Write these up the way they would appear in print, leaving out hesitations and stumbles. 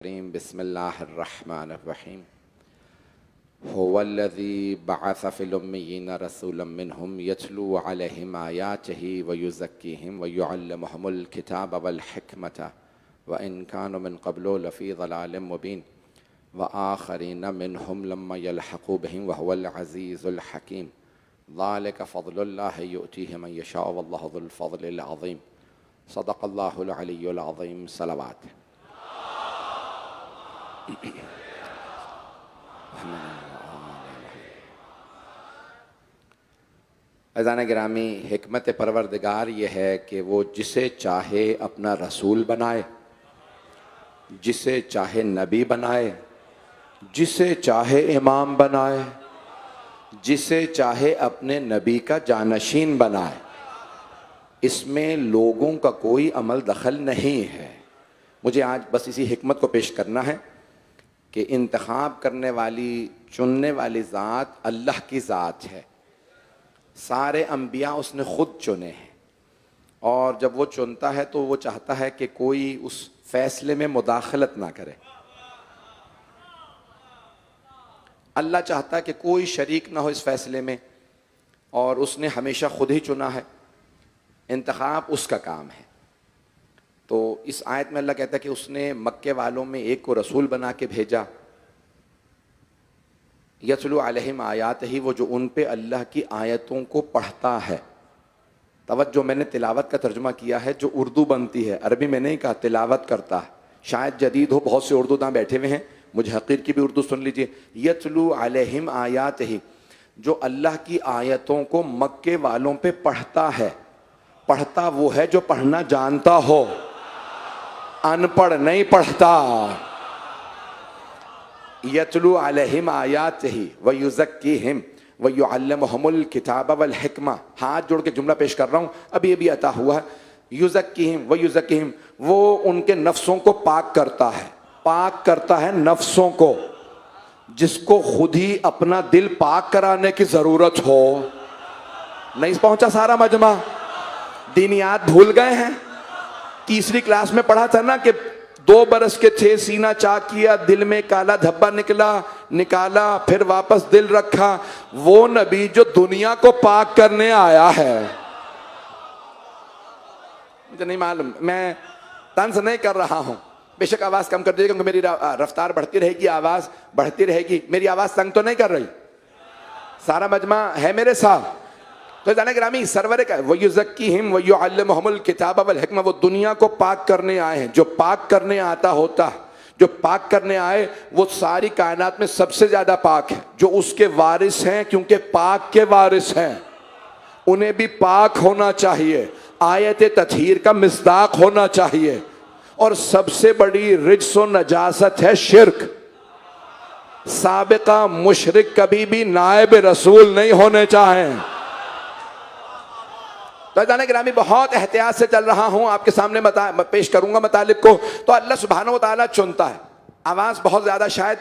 बिस्मिल्लाहिर्रहमानिर्रहीम हुवल्लज़ी बअस फ़िल उम्मिय्यीन रसूलन मिनहुम यतलू अलैहिम आयातिही व युज़क्कीहिम व युअल्लिमुहुमुल किताब वल हिकमत व इन कानू मिन क़ब्लु लफ़ी ज़लालिम मुबीन व आख़रीन मिनहुम लम्मा यल्हक़ू बिहिम व हुवल अज़ीज़ुल हकीम ज़ालिका फ़ज़लुल्लाहि युअतीहि मन यशाअ वल्लाहु ज़ुल फ़ज़लिल अज़ीम सदक़ल्लाहुल अलिय्युल अज़ीम। सलावत। अज़ान गिरामी, हिकमत परवरदिगार ये है कि वो जिसे चाहे अपना रसूल बनाए, जिसे चाहे नबी बनाए, जिसे चाहे इमाम बनाए, जिसे चाहे अपने नबी का जानशीन बनाए। इसमें लोगों का कोई अमल दखल नहीं है। मुझे आज बस इसी हिकमत को पेश करना है कि इंतखाब करने वाली, चुनने वाली ज़ात अल्लाह की ज़ात है। सारे अंबिया उसने ख़ुद चुने हैं और जब वो चुनता है तो वो चाहता है कि कोई उस फैसले में मुदाखलत ना करे। अल्लाह चाहता है कि कोई शरीक ना हो इस फैसले में और उसने हमेशा खुद ही चुना है। इंतखाब उसका काम है। तो इस आयत में अल्लाह कहता है कि उसने मक्के वालों में एक को रसूल बना के भेजा, यतलू अलैहिम आयातिही, वो जो उन पे अल्लाह की आयतों को पढ़ता है। तवज्जो, मैंने तिलावत का तर्जुमा किया है, जो उर्दू बनती है, अरबी में नहीं कहा, तिलावत करता है। शायद जदीद हो, बहुत से उर्दू दां बैठे हुए हैं, मुझे हकीर की भी उर्दू सुन लीजिए। यतलू अलैहिम आयातिही, जो अल्लाह की आयतों को मक्के वालों पे पढ़ता है। पढ़ता वो है जो पढ़ना जानता हो, अनपढ़ नहीं पढ़ता। यतलू अलैहिम आयातिही व युज़क्कीहिम व युअल्लिमुहुमुल किताब वल हिकमा। हाथ जोड़ के जुमला पेश कर रहा हूँ, अभी अभी अता हुआ है। युज़क्कीहिम व युज़क्कीहिम, वो उनके नफ्सों को पाक करता है। पाक करता है नफ्सों को, जिसको खुद ही अपना दिल पाक कराने की जरूरत हो। नहीं पहुंचा सारा मजमा? दीनियात भूल गए हैं? तीसरी क्लास में पढ़ा था ना कि 2 बरस के थे, सीना चाक किया, दिल में काला धब्बा निकाला, फिर वापस दिल रखा। वो नबी जो दुनिया को पाक करने आया है। मुझे नहीं मालूम, मैं तंज नहीं कर रहा हूं। बेशक आवाज कम कर दीजिएगा क्योंकि मेरी रफ्तार बढ़ती रहेगी, आवाज बढ़ती रहेगी। मेरी आवाज तंग तो नहीं कर रही? सारा मजमा है मेरे साथ? तो जाने ग्रामी सरवर का वो युज़क्कीहिम व युअल्लिमुहुमुल किताब वल हिकमा, वो दुनिया को पाक करने आए हैं। जो पाक करने आता होता, जो पाक करने आए, वो सारी कायनात में सबसे ज्यादा पाक है। जो उसके वारिस हैं, क्योंकि पाक के वारिस हैं, उन्हें भी पाक होना चाहिए। आयत तत्हीर का मिस्दाक होना चाहिए। और सबसे बड़ी रिज्स व नजासत है शिर्क। साबिका मुशरिक कभी भी नायब रसूल नहीं होने चाहें। तो जाने गिरामी, बहुत एहतियात से चल रहा हूं, आपके सामने पेश करूंगा मतलब को। तो अल्लाह सुब्हानहू व तआला चुनता है। आवाज बहुत ज्यादा शायद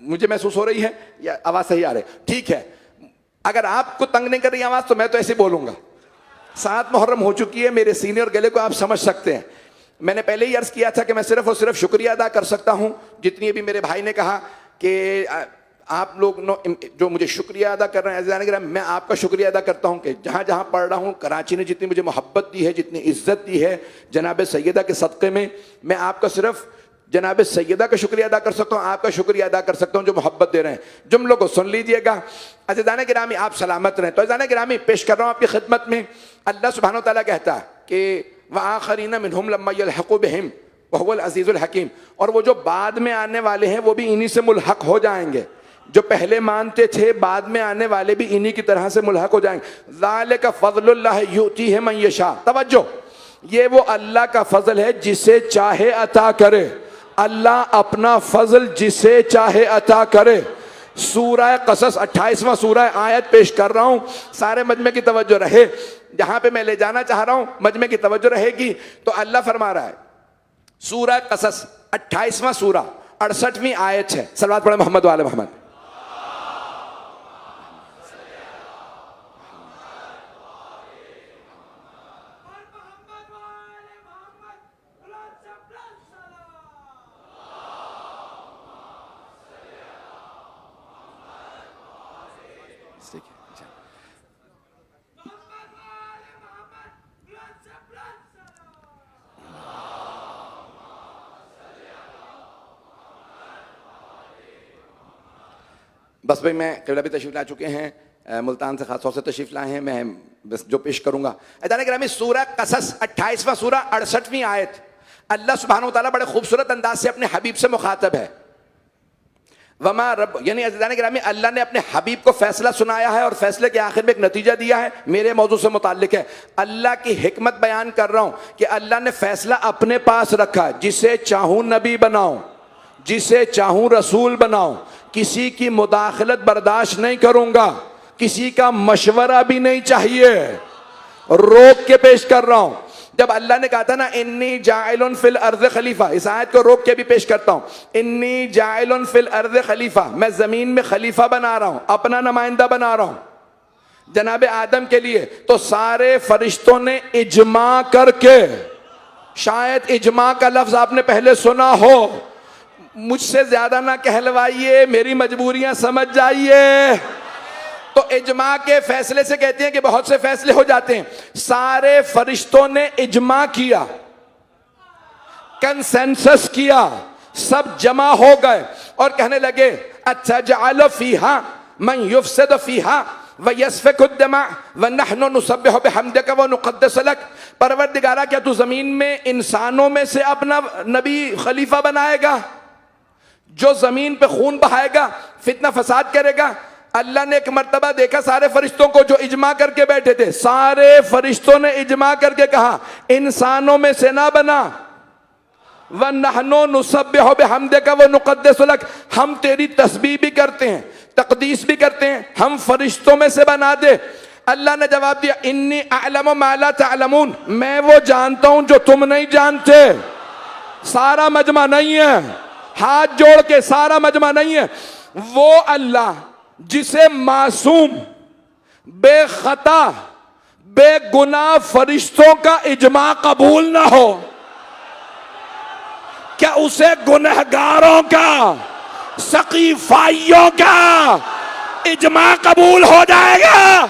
मुझे महसूस हो रही है, या आवाज सही आ रही है? ठीक है। अगर आपको तंग नहीं कर रही आवाज तो मैं तो ऐसे बोलूंगा। 7 मुहर्रम हो चुकी है, मेरे सीनियर गले को आप समझ सकते हैं। मैंने पहले ही अर्ज किया था कि मैं सिर्फ और सिर्फ शुक्रिया अदा कर सकता हूं। जितनी भी मेरे भाई ने कहा कि आप लोग जो मुझे शुक्रिया अदा कर रहे हैं, मैं आपका शुक्रिया अदा करता हूं कि जहां जहां पढ़ रहा हूं, कराची ने जितनी मुझे मोहब्बत दी है, जितनी इज्जत दी है जनाब सैयदा के सदक़े में, मैं आपका सिर्फ जनाब सैयदा का शुक्रिया अदा कर सकता हूं, आपका शुक्रिया अदा कर सकता हूं जो मोहब्बत दे रहे हैं। जुमलों को सुन लीजिएगा। अज़ीज़ान गिरामी, आप सलामत रहें। तो अज़ीज़ान गिरामी, पेश कर रहा हूं आपकी खिदमत में। अल्लाह सुब्हानहू व तआला कहता है कि व आखरीन मिनहुम लम्मा यल्हक़ू बिहिम व हुवल अज़ीज़ुल हकीम, और वो जो बाद में आने वाले हैं वो भी इन्हीं से मुल्हक हो जाएंगे। जो पहले मानते थे, बाद में आने वाले भी इन्हीं की तरह से मुल्हक हो जाएंगे। ज़ालिका फ़ज़लुल्लाहि युअतीहि मन यशा। तवज्जो, ये वो अल्लाह का फजल है जिसे चाहे अता करे। अल्लाह अपना फजल जिसे चाहे अता करे। सूरह कसस 28वां सूरह आयत पेश कर रहा हूं, सारे मजमे की तवज्जो रहे। जहां पे मैं ले जाना चाह रहा हूं मजमे की तवज्जो रहेगी। तो अल्लाह फरमा रहा है, सूरह कसस 28वां सूरह 68वीं आयत है। सल्लल्लाहु अलैहि मोहम्मद वाले मोहम्मद। ठीक है। बस भाई मैं केवल भी तशरीफ ला चुके हैं, मुल्तान से खास तौर से तशरीफ लाए हैं, मैं बस जो पेश करूंगा। अदान ग्रामी सूरह कसस 28वां सूरह 68वीं आयत, अल्लाह सुब्हानहू व तआला बड़े खूबसूरत अंदाज से अपने हबीब से मुखातब है। वमा रब, यानी अज़ीज़ान गिरामी अल्लाह ने अपने हबीब को फैसला सुनाया है और फैसले के आखिर में एक नतीजा दिया है, मेरे मौजू से मुताल्लिक है। अल्लाह की हिकमत बयान कर रहा हूं कि अल्लाह ने फैसला अपने पास रखा, जिसे चाहूं नबी बनाऊं, जिसे चाहूं रसूल बनाऊं, किसी की मुदाखलत बर्दाश्त नहीं करूंगा, किसी का मशवरा भी नहीं चाहिए, रोक के पेश कर रहा हूं। जब अल्लाह ने कहा था ना इन्नी जाइलुन फिल अर्ज़ खलीफा, इस आयत को रोक के भी पेश करता हूं, इन्नी जाइलुन फिल अर्ज़ खलीफा, मैं जमीन में खलीफा बना रहा हूं, अपना नुमाइंदा बना रहा हूं जनाब आदम के लिए। तो सारे फरिश्तों ने इजमा करके, शायद इजमा का लफ्ज आपने पहले सुना हो, मुझसे ज्यादा ना कहलवाइए, मेरी मजबूरियां समझ जाइए। तो इजमा के फैसले से कहते हैं कि बहुत से फैसले हो जाते हैं। सारे फरिश्तों ने इजमा किया, कंसेंसस किया, सब जमा हो गए और कहने लगे अच्छा जालो फीहा मन युफसिद फीहा व यस्फिकु दमा व नहनु नुसब्बिहु बिहम्दिका व नुक़द्दिसु लक। परवरदिगारा, क्या तू जमीन में इंसानों में से अपना नबी खलीफा बनाएगा जो जमीन पे खून बहाएगा, फितना फसाद करेगा? अल्लाह ने एक मर्तबा देखा सारे फरिश्तों को जो इजमा करके बैठे थे, सारे फरिश्तों ने इजमा करके कहा इंसानों में से ना बना, व नहनु नुसब्बिहु बिहम्दिका व नुक़द्दिसु लक, हम तेरी तस्बीह भी करते हैं, तकदीस भी करते हैं, हम फरिश्तों में से बना दे। अल्लाह ने जवाब दिया इन्नी अअलमु मा ला तअलमून, मैं वो जानता हूं जो तुम नहीं जानते। सारा मजमा नहीं है, हाथ जोड़ के सारा मजमा नहीं है। वो अल्लाह जिसे मासूम, बेखता, बेगुनाह फरिश्तों का इजमा कबूल ना हो, क्या उसे गुनहगारों का, सकीफाइयों का इजमा कबूल हो जाएगा?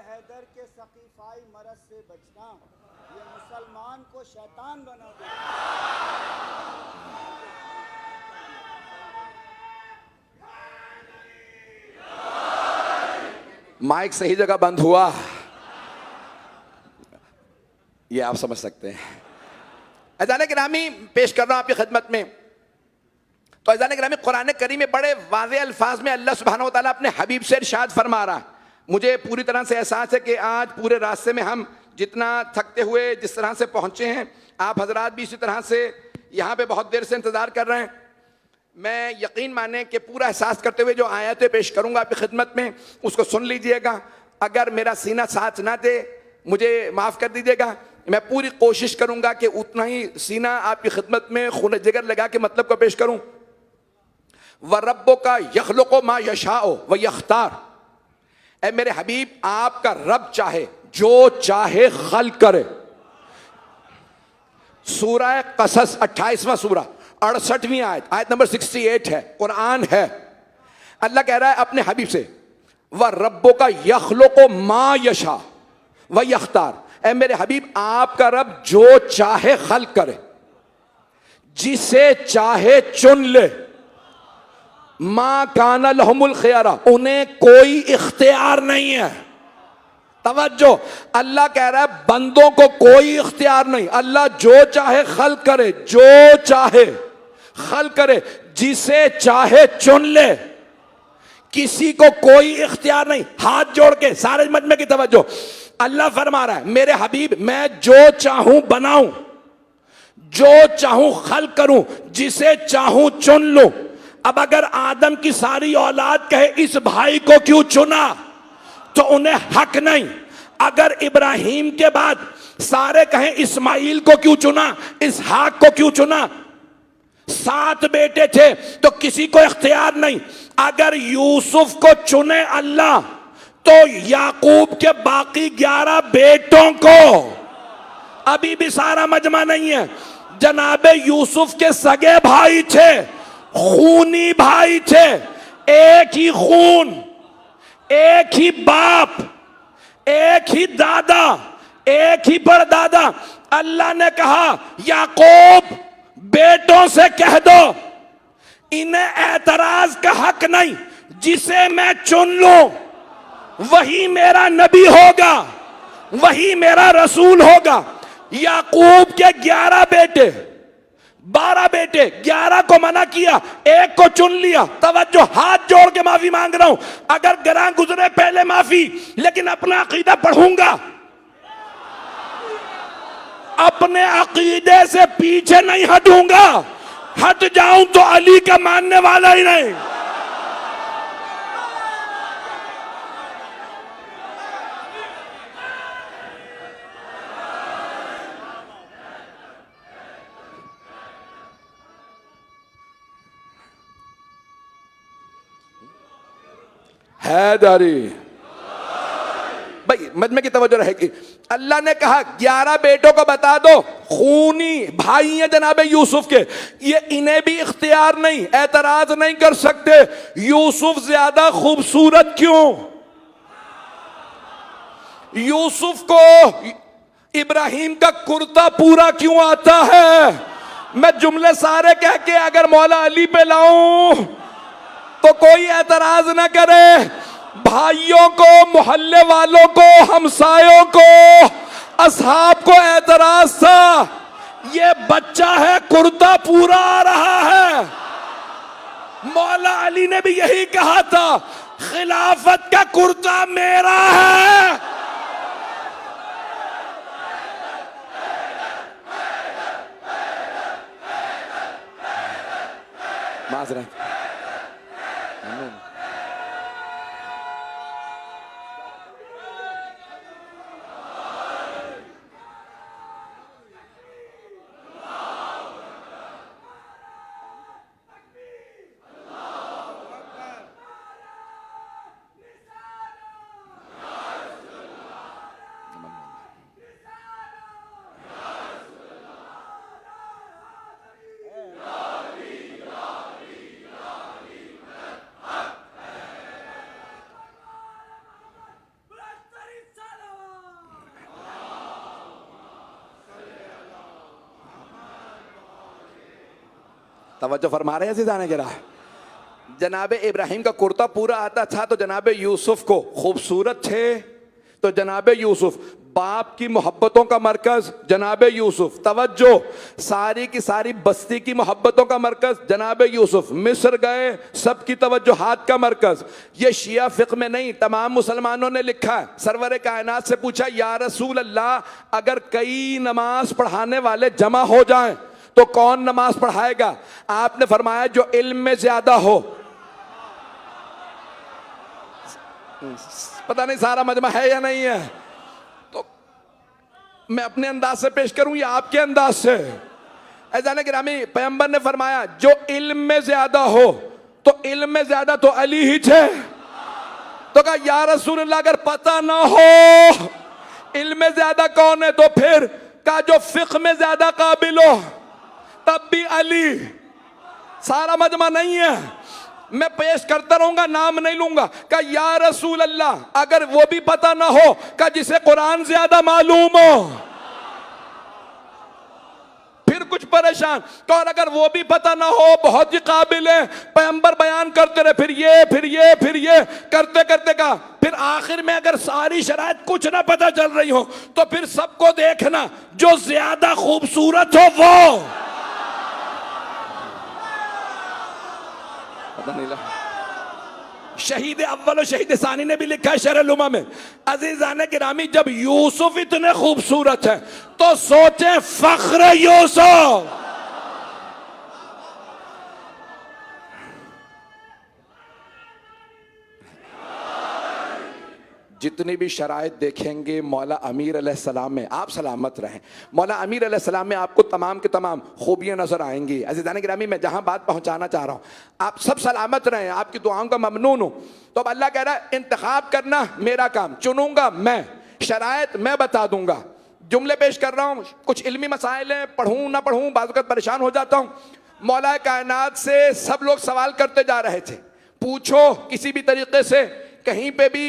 हैदर के सकीफाई मरज से बचना, ये मुसलमान को शैतान बना देगा। माइक सही जगह बंद हुआ, ये आप समझ सकते हैं। अज़ान गिरामी पेश कर रहा हूं आपकी खिदमत में। तो अज़ान गिरामी कुरान करीम में बड़े वाज़े अल्फाज में अल्लाह सुब्हानहू व तआला अपने हबीब से इरशाद फरमा रहा है। मुझे पूरी तरह से एहसास है कि आज पूरे रास्ते में हम जितना थकते हुए जिस तरह से पहुंचे हैं, आप हजरात भी इसी तरह से यहाँ पे बहुत देर से इंतज़ार कर रहे हैं। मैं यकीन माने कि पूरा एहसास करते हुए जो आयतें पेश करूँगा आपकी खिदमत में, उसको सुन लीजिएगा। अगर मेरा सीना साथ ना दे मुझे माफ़ कर दीजिएगा, मैं पूरी कोशिश करूँगा कि उतना ही सीना आपकी खिदमत में खून जिगर लगा के मतलब को पेश करूँ। व रब्बुका यख़्लुक़ु मा यशाअ व यख्तार, ऐ मेरे हबीब आपका रब चाहे जो चाहे खल्क करे। सूरह कसस 28वां सूरा 68वीं आयत, आयत नंबर 68 है, कुरान है। अल्लाह कह रहा है अपने हबीब से व रब्बुका यख़्लुक़ु मा यशा व यख्तार, ऐ मेरे हबीब आपका रब जो चाहे खल्क करे, जिसे चाहे चुन ले। मा काना लहुमुल खियारा, उन्हें कोई इख्तियार नहीं है। तवज्जो, अल्लाह कह रहा है बंदों को कोई इख्तियार नहीं, अल्लाह जो चाहे खल्क करे, जो चाहे खल्क करे, जिसे चाहे चुन ले, किसी को कोई इख्तियार नहीं। हाथ जोड़ के सारे मजमे की तवज्जो, अल्लाह फरमा रहा है मेरे हबीब मैं जो चाहूं बनाऊं, जो चाहूं खल्क करूं, जिसे चाहूं चुन लूं। अब अगर आदम की सारी औलाद कहे इस भाई को क्यों चुना, तो उन्हें हक नहीं। अगर इब्राहिम के बाद सारे कहें इस्माइल को क्यों चुना, इसहाक को क्यों चुना? 7 बेटे थे तो किसी को इख्तियार नहीं। अगर यूसुफ को चुने अल्लाह तो याकूब के बाकी 11 बेटों को, अभी भी सारा मजमा नहीं है, जनाबे यूसुफ के सगे भाई थे, खूनी भाई थे, एक ही खून, एक ही बाप, एक ही दादा, एक ही परदादा। अल्लाह ने कहा याकूब बेटों से कह दो इन्हें एतराज का हक नहीं, जिसे मैं चुन लूं वही मेरा नबी होगा, वही मेरा रसूल होगा। याकूब के 11 बेटे, 12 बेटे, 11 को मना किया, एक को चुन लिया। तवज्जो, हाथ जोड़ के माफी मांग रहा हूं, अगर गरा गुजरे पहले माफी, लेकिन अपना अकीदा पढ़ूंगा, अपने अकीदे से पीछे नहीं हटूंगा। हट जाऊं तो अली का मानने वाला ही नहीं। हैदरी भाई मजमे की तवज्जो रहेगी। अल्लाह ने कहा 11 बेटों को बता दो, खूनी भाई हैं जनाबे यूसुफ के, ये इन्हें भी इख्तियार नहीं, एतराज नहीं कर सकते। यूसुफ ज्यादा खूबसूरत क्यों? यूसुफ को इब्राहिम का कुर्ता पूरा क्यों आता है? मैं जुमले सारे कह के अगर मौला अली पे लाऊं तो कोई एतराज ना करे। भाइयों को, मोहल्ले वालों को, हमसायों को, असहाब को एतराज था, ये बच्चा है कुर्ता पूरा आ रहा है। मौला अली ने भी यही कहा था, खिलाफत का कुर्ता मेरा है। माजरत तवज्जो फरमा रहे हैं सीधाने के राह। जनाबे इब्राहिम का कुर्ता पूरा आता था तो जनाबे यूसुफ को खूबसूरत थे, तो जनाबे यूसुफ बाप की मोहब्बतों का मरकज जनाबे यूसुफ। तवज्जो, सारी की सारी बस्ती की मोहब्बतों का मरकज जनाबे यूसुफ। मिस्र गए, सबकी तवज्जो हाथ का मरकज। ये शिया फिक़्ह में नहीं, तमाम मुसलमानों ने लिखा है। सरवर कायनात से पूछा, या रसूल अल्लाह, अगर कई नमाज पढ़ाने वाले जमा हो जाएं तो कौन नमाज पढ़ाएगा? आपने फरमाया जो इल्म में ज्यादा हो। पता नहीं सारा मजमा है या नहीं है, तो मैं अपने अंदाज से पेश करूं या आपके अंदाज से? ऐसा गिरामी पैगंबर ने फरमाया जो इल्म में ज्यादा हो, तो इल्म में ज्यादा तो अली ही थे। तो कहा या रसूल अल्लाह, अगर पता ना हो इल्म में ज्यादा कौन है, तो फिर कहा जो फिक़्ह में ज्यादा काबिल हो, तब भी अली। सारा मजमा नहीं है, मैं पेश करता रहूंगा, नाम नहीं लूंगा। कहा या रसूल अल्लाह, अगर वो भी पता ना हो, कहा जिसे कुरान ज्यादा मालूम हो, फिर कुछ परेशान। तो और अगर वो भी पता ना हो, बहुत ही काबिल है, पैगंबर बयान करते रहे, फिर ये करते करते का, फिर आखिर में अगर सारी शराइत कुछ ना पता चल रही हो, तो फिर सबको देखना जो ज्यादा खूबसूरत हो वो। शहीद अव्वल और शहीद सानी ने भी लिखा है शरह लुमा में, अजीजाने गिरामी, जब यूसुफ इतने खूबसूरत है तो सोचे फख्र यूसुफ। जितनी भी शराइत देखेंगे मौला अमीर अलैहिस्सलाम में आप सलामत रहें। मौला अमीर अलैहिस्सलाम में आपको तमाम के तमाम खूबियाँ नजर आएंगी। अज़ीज़ान गिरामी, मैं जहाँ बात पहुँचाना चाह रहा हूँ, आप सब सलामत रहें, आपकी दुआओं का ममनून हूँ। तो अब अल्लाह कह रहा है इंतखाब करना मेरा काम, चुनूंगा मैं, शराइत मैं बता दूंगा। जुमले पेश कर रहा हूँ, कुछ इल्मी मसाइल हैं, पढ़ूँ ना पढ़ूँ बाज़ वक़्त परेशान हो जाता हूँ। मौला कायनात से सब लोग सवाल करते जा रहे थे, पूछो किसी भी तरीके से, कहीं पे भी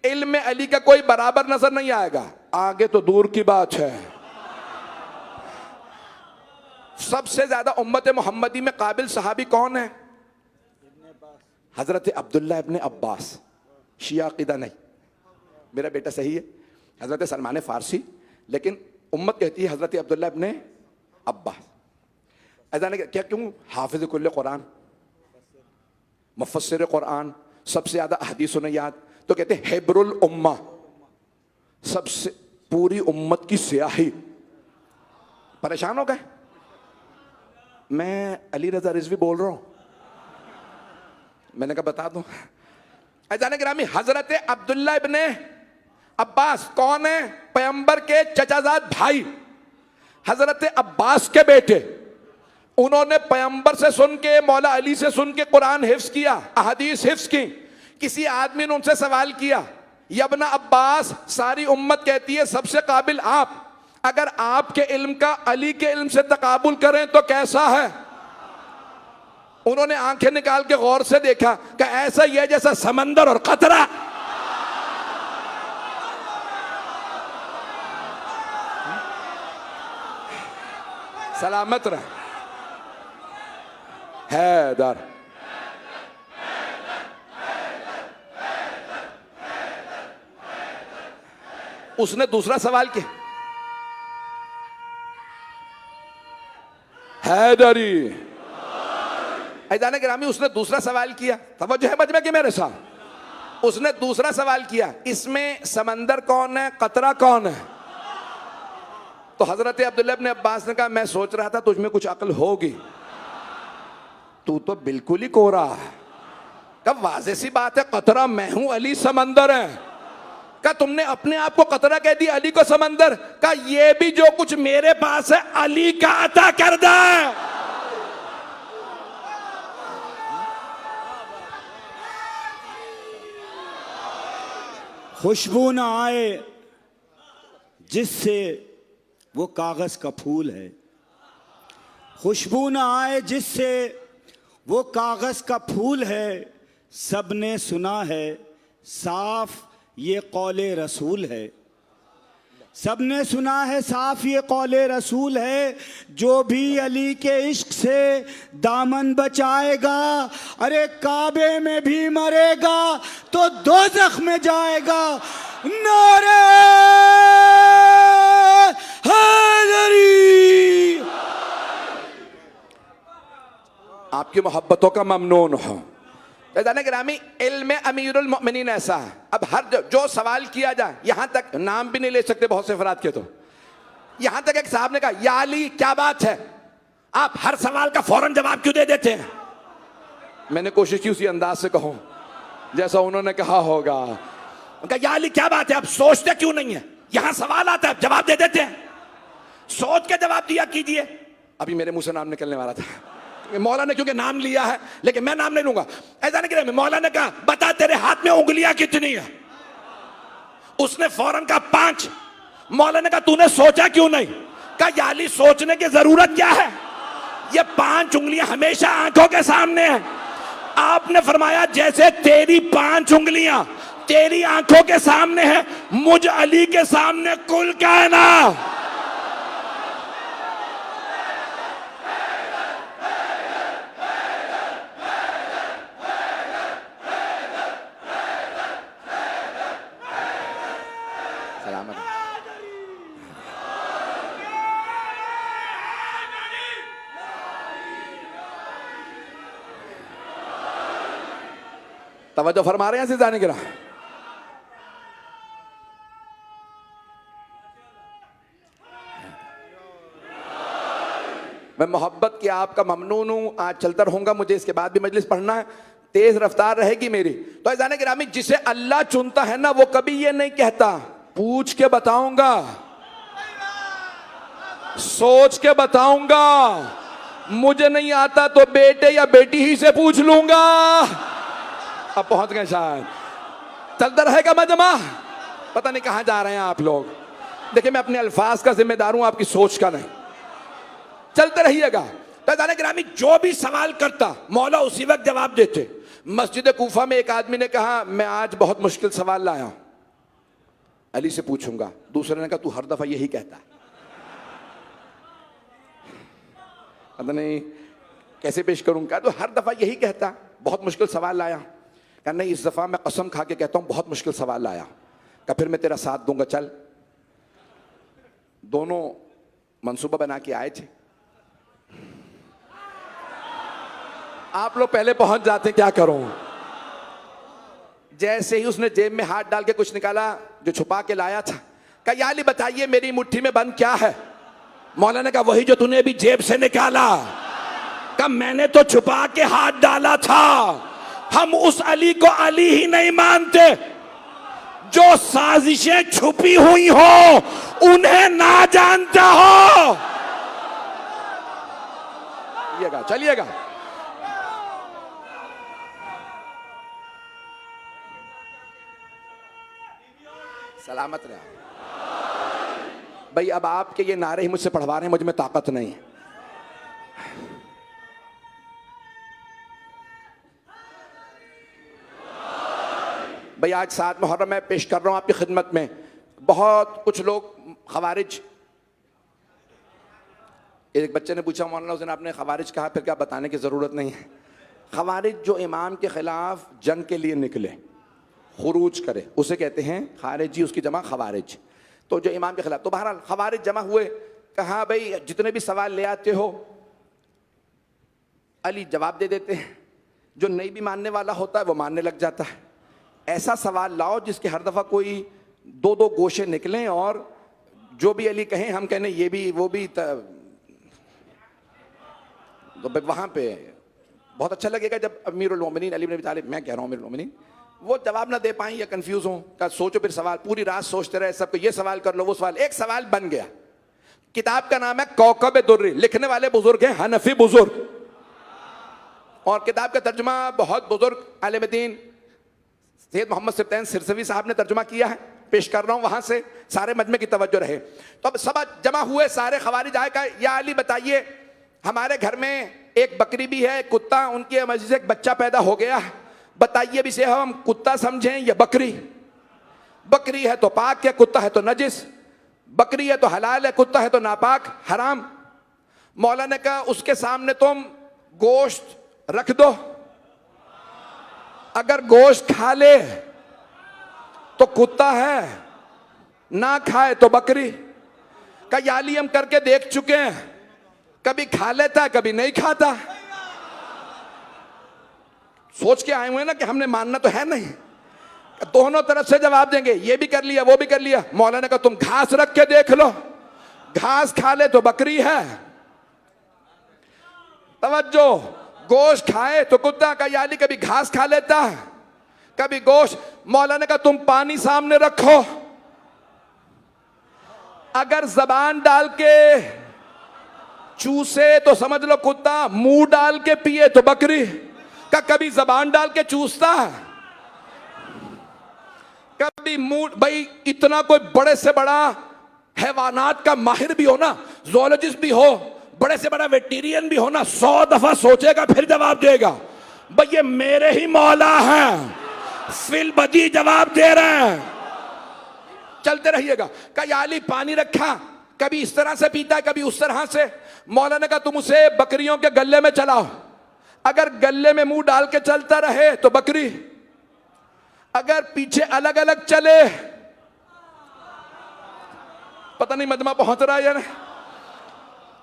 इल्म अली का कोई बराबर नजर नहीं आएगा, आगे तो दूर की बात है। सबसे ज्यादा उम्मत मोहम्मदी में काबिल सहाबी कौन है? हजरत अब्दुल्ला इब्ने अब्बास। शिया अकीदा नहीं, मेरा बेटा सही है, हजरत सलमान फारसी, लेकिन उम्मत कहती है हजरत अब्दुल्ला इब्ने अब्बास। ऐसा नहीं क्या, क्यों? हाफिज कुल्ले कुरान, मुफस्सिर कुरान, सबसे ज्यादा अहदीस उन्हें याद, तो कहते हैं हिब्रुल उम्मा, सबसे पूरी उम्मत की स्याही। परेशान हो गए? मैं अली रजा रिजवी बोल रहा हूं, मैंने कहा बता दूं। अजान गिरामी, हजरत अब्दुल्ला इब्ने अब्बास कौन है? पैगंबर के चचाजाद भाई, हजरत अब्बास के बेटे। उन्होंने पैगंबर से सुन के, मौला अली से सुन के कुरान हिफ्ज किया, अहदीस हिफ्ज की। किसी आदमी ने उनसे सवाल किया, यबना अब्बास, सारी उम्मत कहती है सबसे काबिल आप, अगर आपके इल्म का अली के इल्म से तकाबुल करें तो कैसा है? उन्होंने आंखें निकाल के गौर से देखा कि ऐसा ही है जैसा समंदर और कतरा। सलामत रहे हैदर। उसने दूसरा सवाल किया, हैदरी। ऐदान गिरामी, उसने दूसरा सवाल किया, तवज्जो है मजमे की मेरे साथ। उसने दूसरा सवाल किया, इसमें समंदर कौन है, कतरा कौन है? तो हजरत अब्दुल्ला इब्ने अब्बास ने कहा, मैं सोच रहा था तुझमें कुछ अक्ल होगी, तू तो बिल्कुल ही कोरा है। कब वाज़ेह सी बात है, कतरा मैं हूं, अली समंदर है। का तुमने अपने आप को कतरा कह दिया, अली को समंदर। का ये भी जो कुछ मेरे पास है अली का अता करदा है। खुशबू ना आए जिससे वो कागज का फूल है, खुशबू ना आए जिससे वो कागज का फूल है। सबने सुना है साफ ये कौले रसूल है, सबने सुना है साफ ये कौले रसूल है। जो भी अली के इश्क से दामन बचाएगा, अरे काबे में भी मरेगा तो दोज़ख में जाएगा। नारे हैदरी। आपकी मोहब्बतों का ममनून हो। गिरामी, इल्म अमीरुल मोमिनीन ऐसा है, अब हर जो सवाल किया जाए, यहां तक नाम भी नहीं ले सकते बहुत से अफराद के, तो यहां तक एक साहब ने कहा, या अली क्या बात है, आप हर सवाल का फौरन जवाब क्यों दे देते हैं? मैंने कोशिश की उसी अंदाज से कहूं जैसा उन्होंने कहा होगा। उनका, या अली क्या बात है, आप सोचते क्यों नहीं है? यहां सवाल आता है जवाब दे देते हैं, सोच के जवाब दिया कीजिए। अभी मेरे मुंह से नाम निकलने वाला था, मौला ने क्योंकि नाम लिया है, लेकिन मैं नाम नहीं लूंगा। ऐसा नहीं कि मौला ने कहा, बता तेरे हाथ में उंगलियां कितनी है? उसने फौरन कहा 5। मौला ने कहा, तूने सोचा क्यों नहीं? कहा, या अली सोचने की जरूरत क्या है, ये 5 उंगलियां हमेशा आंखों के सामने है। आपने फरमाया जैसे तेरी 5 उंगलियां तेरी आंखों के सामने है, मुझ अली के सामने कुल कायनात। तवज्जो फरमा रहे हैं सिजाने गिरा। मैं मोहब्बत की आपका ममनून हूं, आज चलता रहूंगा, मुझे इसके बाद भी मजलिस पढ़ना है। तेज रफ्तार रहेगी मेरी। तो जाने गिरामी, जिसे अल्लाह चुनता है ना, वो कभी ये नहीं कहता पूछ के बताऊंगा, सोच के बताऊंगा, मुझे नहीं आता तो बेटे या बेटी ही से पूछ लूंगा। अब पहुंच गए शायद। चलता रहेगा मजमा, पता नहीं कहां जा रहे हैं आप लोग। देखिए, मैं अपने अल्फाज का जिम्मेदार हूं, आपकी सोच का नहीं। चलते रहिएगा। तो जाने गिरामी, जो भी सवाल करता मौला उसी वक्त जवाब देते। मस्जिद कूफा में एक आदमी ने कहा, मैं आज बहुत मुश्किल सवाल लाया हूं, अली से पूछूंगा। दूसरे ने कहा, तू हर दफा यही कहता है। पता नहीं कैसे पेश करूंगा, तो हर दफा यही कहता, बहुत मुश्किल सवाल लाया। कहा नहीं, इस दफा मैं कसम खा के कहता हूं बहुत मुश्किल सवाल लाया। कहा फिर मैं तेरा साथ दूंगा, चल। दोनों मंसूबा बना के आए थे। आप लोग पहले पहुंच जाते, क्या करूं। जैसे ही उसने जेब में हाथ डाल के कुछ निकाला जो छुपा के लाया था, कहा या अली बताइए मेरी मुट्ठी में बंद क्या है। मौला ने कहा वही जो तूने अभी जेब से निकाला। कहा मैंने तो छुपा के हाथ डाला था। हम उस अली को अली ही नहीं मानते जो साजिशें छुपी हुई हो उन्हें ना जानता हो। चलिएगा। सलामत रहे भाई। अब आपके ये नारे ही मुझसे पढ़वा रहे हैं, मुझ में ताकत नहीं है। भाई आज 7 मुहर्रम मैं पेश कर रहा हूं आपकी खिदमत में। बहुत कुछ लोग खवारिज, एक बच्चे ने पूछा मौलाना हुसैन आपने खवारिज कहा, फिर क्या बताने की ज़रूरत नहीं है। खवारिज जो इमाम के ख़िलाफ़ जंग के लिए निकले, खुरूज करे, उसे कहते हैं खारिजी, उसकी जमा खवारिज। तो जो इमाम के खिलाफ, तो बहरहाल खवारिज जमा हुए। कहा भाई जितने भी सवाल ले आते हो अली जवाब दे देते हैं, जो नहीं भी मानने वाला होता है वो मानने लग जाता है। ऐसा सवाल लाओ जिसके हर दफ़ा कोई 2-2 गोशे निकलें और जो भी अली कहें हम कहने ये भी वो भी, तो वहाँ पे बहुत अच्छा लगेगा जब अमीरुल मोमिनीन अली इब्न अबी तालिब, मैं कह रहा हूँ अमीरुल मोमिनीन, वो जवाब ना दे पाएं या कंफ्यूज हो। का सोचो फिर सवाल, पूरी रात सोचते रहे, सबको ये सवाल कर लो वो सवाल। एक सवाल बन गया। किताब का नाम है कौकब दुर्री, लिखने वाले बुजुर्ग हैं हनफी बुजुर्ग, और किताब का तर्जुमा बहुत बुजुर्ग आलिम दीन सैयद मोहम्मद सिब्तैन सिरसवी साहब ने तर्जुमा किया है। पेश कर रहा हूं वहां से, सारे मजमे की तवज्जो रहे। तो अब सब जमा हुए, सारे खवारिज आए। कहा या अली बताइए हमारे घर में एक बकरी भी है, कुत्ता, उनकी वजह से एक बच्चा पैदा हो गया, बताइए भी से हम कुत्ता समझें या बकरी। बकरी है तो पाक है, कुत्ता है तो नजिस। बकरी है तो हलाल है, कुत्ता है तो नापाक हराम। मौला ने कहा उसके सामने तुम गोश्त रख दो, अगर गोश्त खा ले तो कुत्ता है, ना खाए तो बकरी। का याली हम करके देख चुके हैं, कभी खा लेता है कभी नहीं खाता। सोच के आए हुए ना कि हमने मानना तो है नहीं। दोनों तरफ से जवाब देंगे, ये भी कर लिया वो भी कर लिया। मौलाना ने कहा तुम घास रख के देख लो, घास खा ले तो बकरी है। तवज्जो, गोश्त खाए तो कुत्ता। का याली कभी घास खा लेता है कभी गोश्त। मौलाना ने कहा तुम पानी सामने रखो, अगर जबान डाल के चूसे तो समझ लो कुत्ता, मुंह डाल के पिए तो बकरी। का कभी जबान डाल के चूसता है, कभी मुंह। भाई इतना कोई बड़े से बड़ा हैवानात का माहिर भी हो ना, ज़ूलॉजिस्ट भी हो, बड़े से बड़ा वेटेरियन भी हो ना, 100 दफा सोचेगा फिर जवाब देगा। भाई ये मेरे ही मौला हैं, फिल बदी जवाब दे रहे हैं। चलते रहिएगा। का याली पानी रखा, कभी इस तरह से पीता है कभी उस तरह से। मौलाना ने कहा तुम उसे बकरियों के गले में चलाओ, अगर गले में मुंह डाल के चलता रहे तो बकरी, अगर पीछे अलग अलग चले, पता नहीं मजमा पहुंच रहा है या नहीं,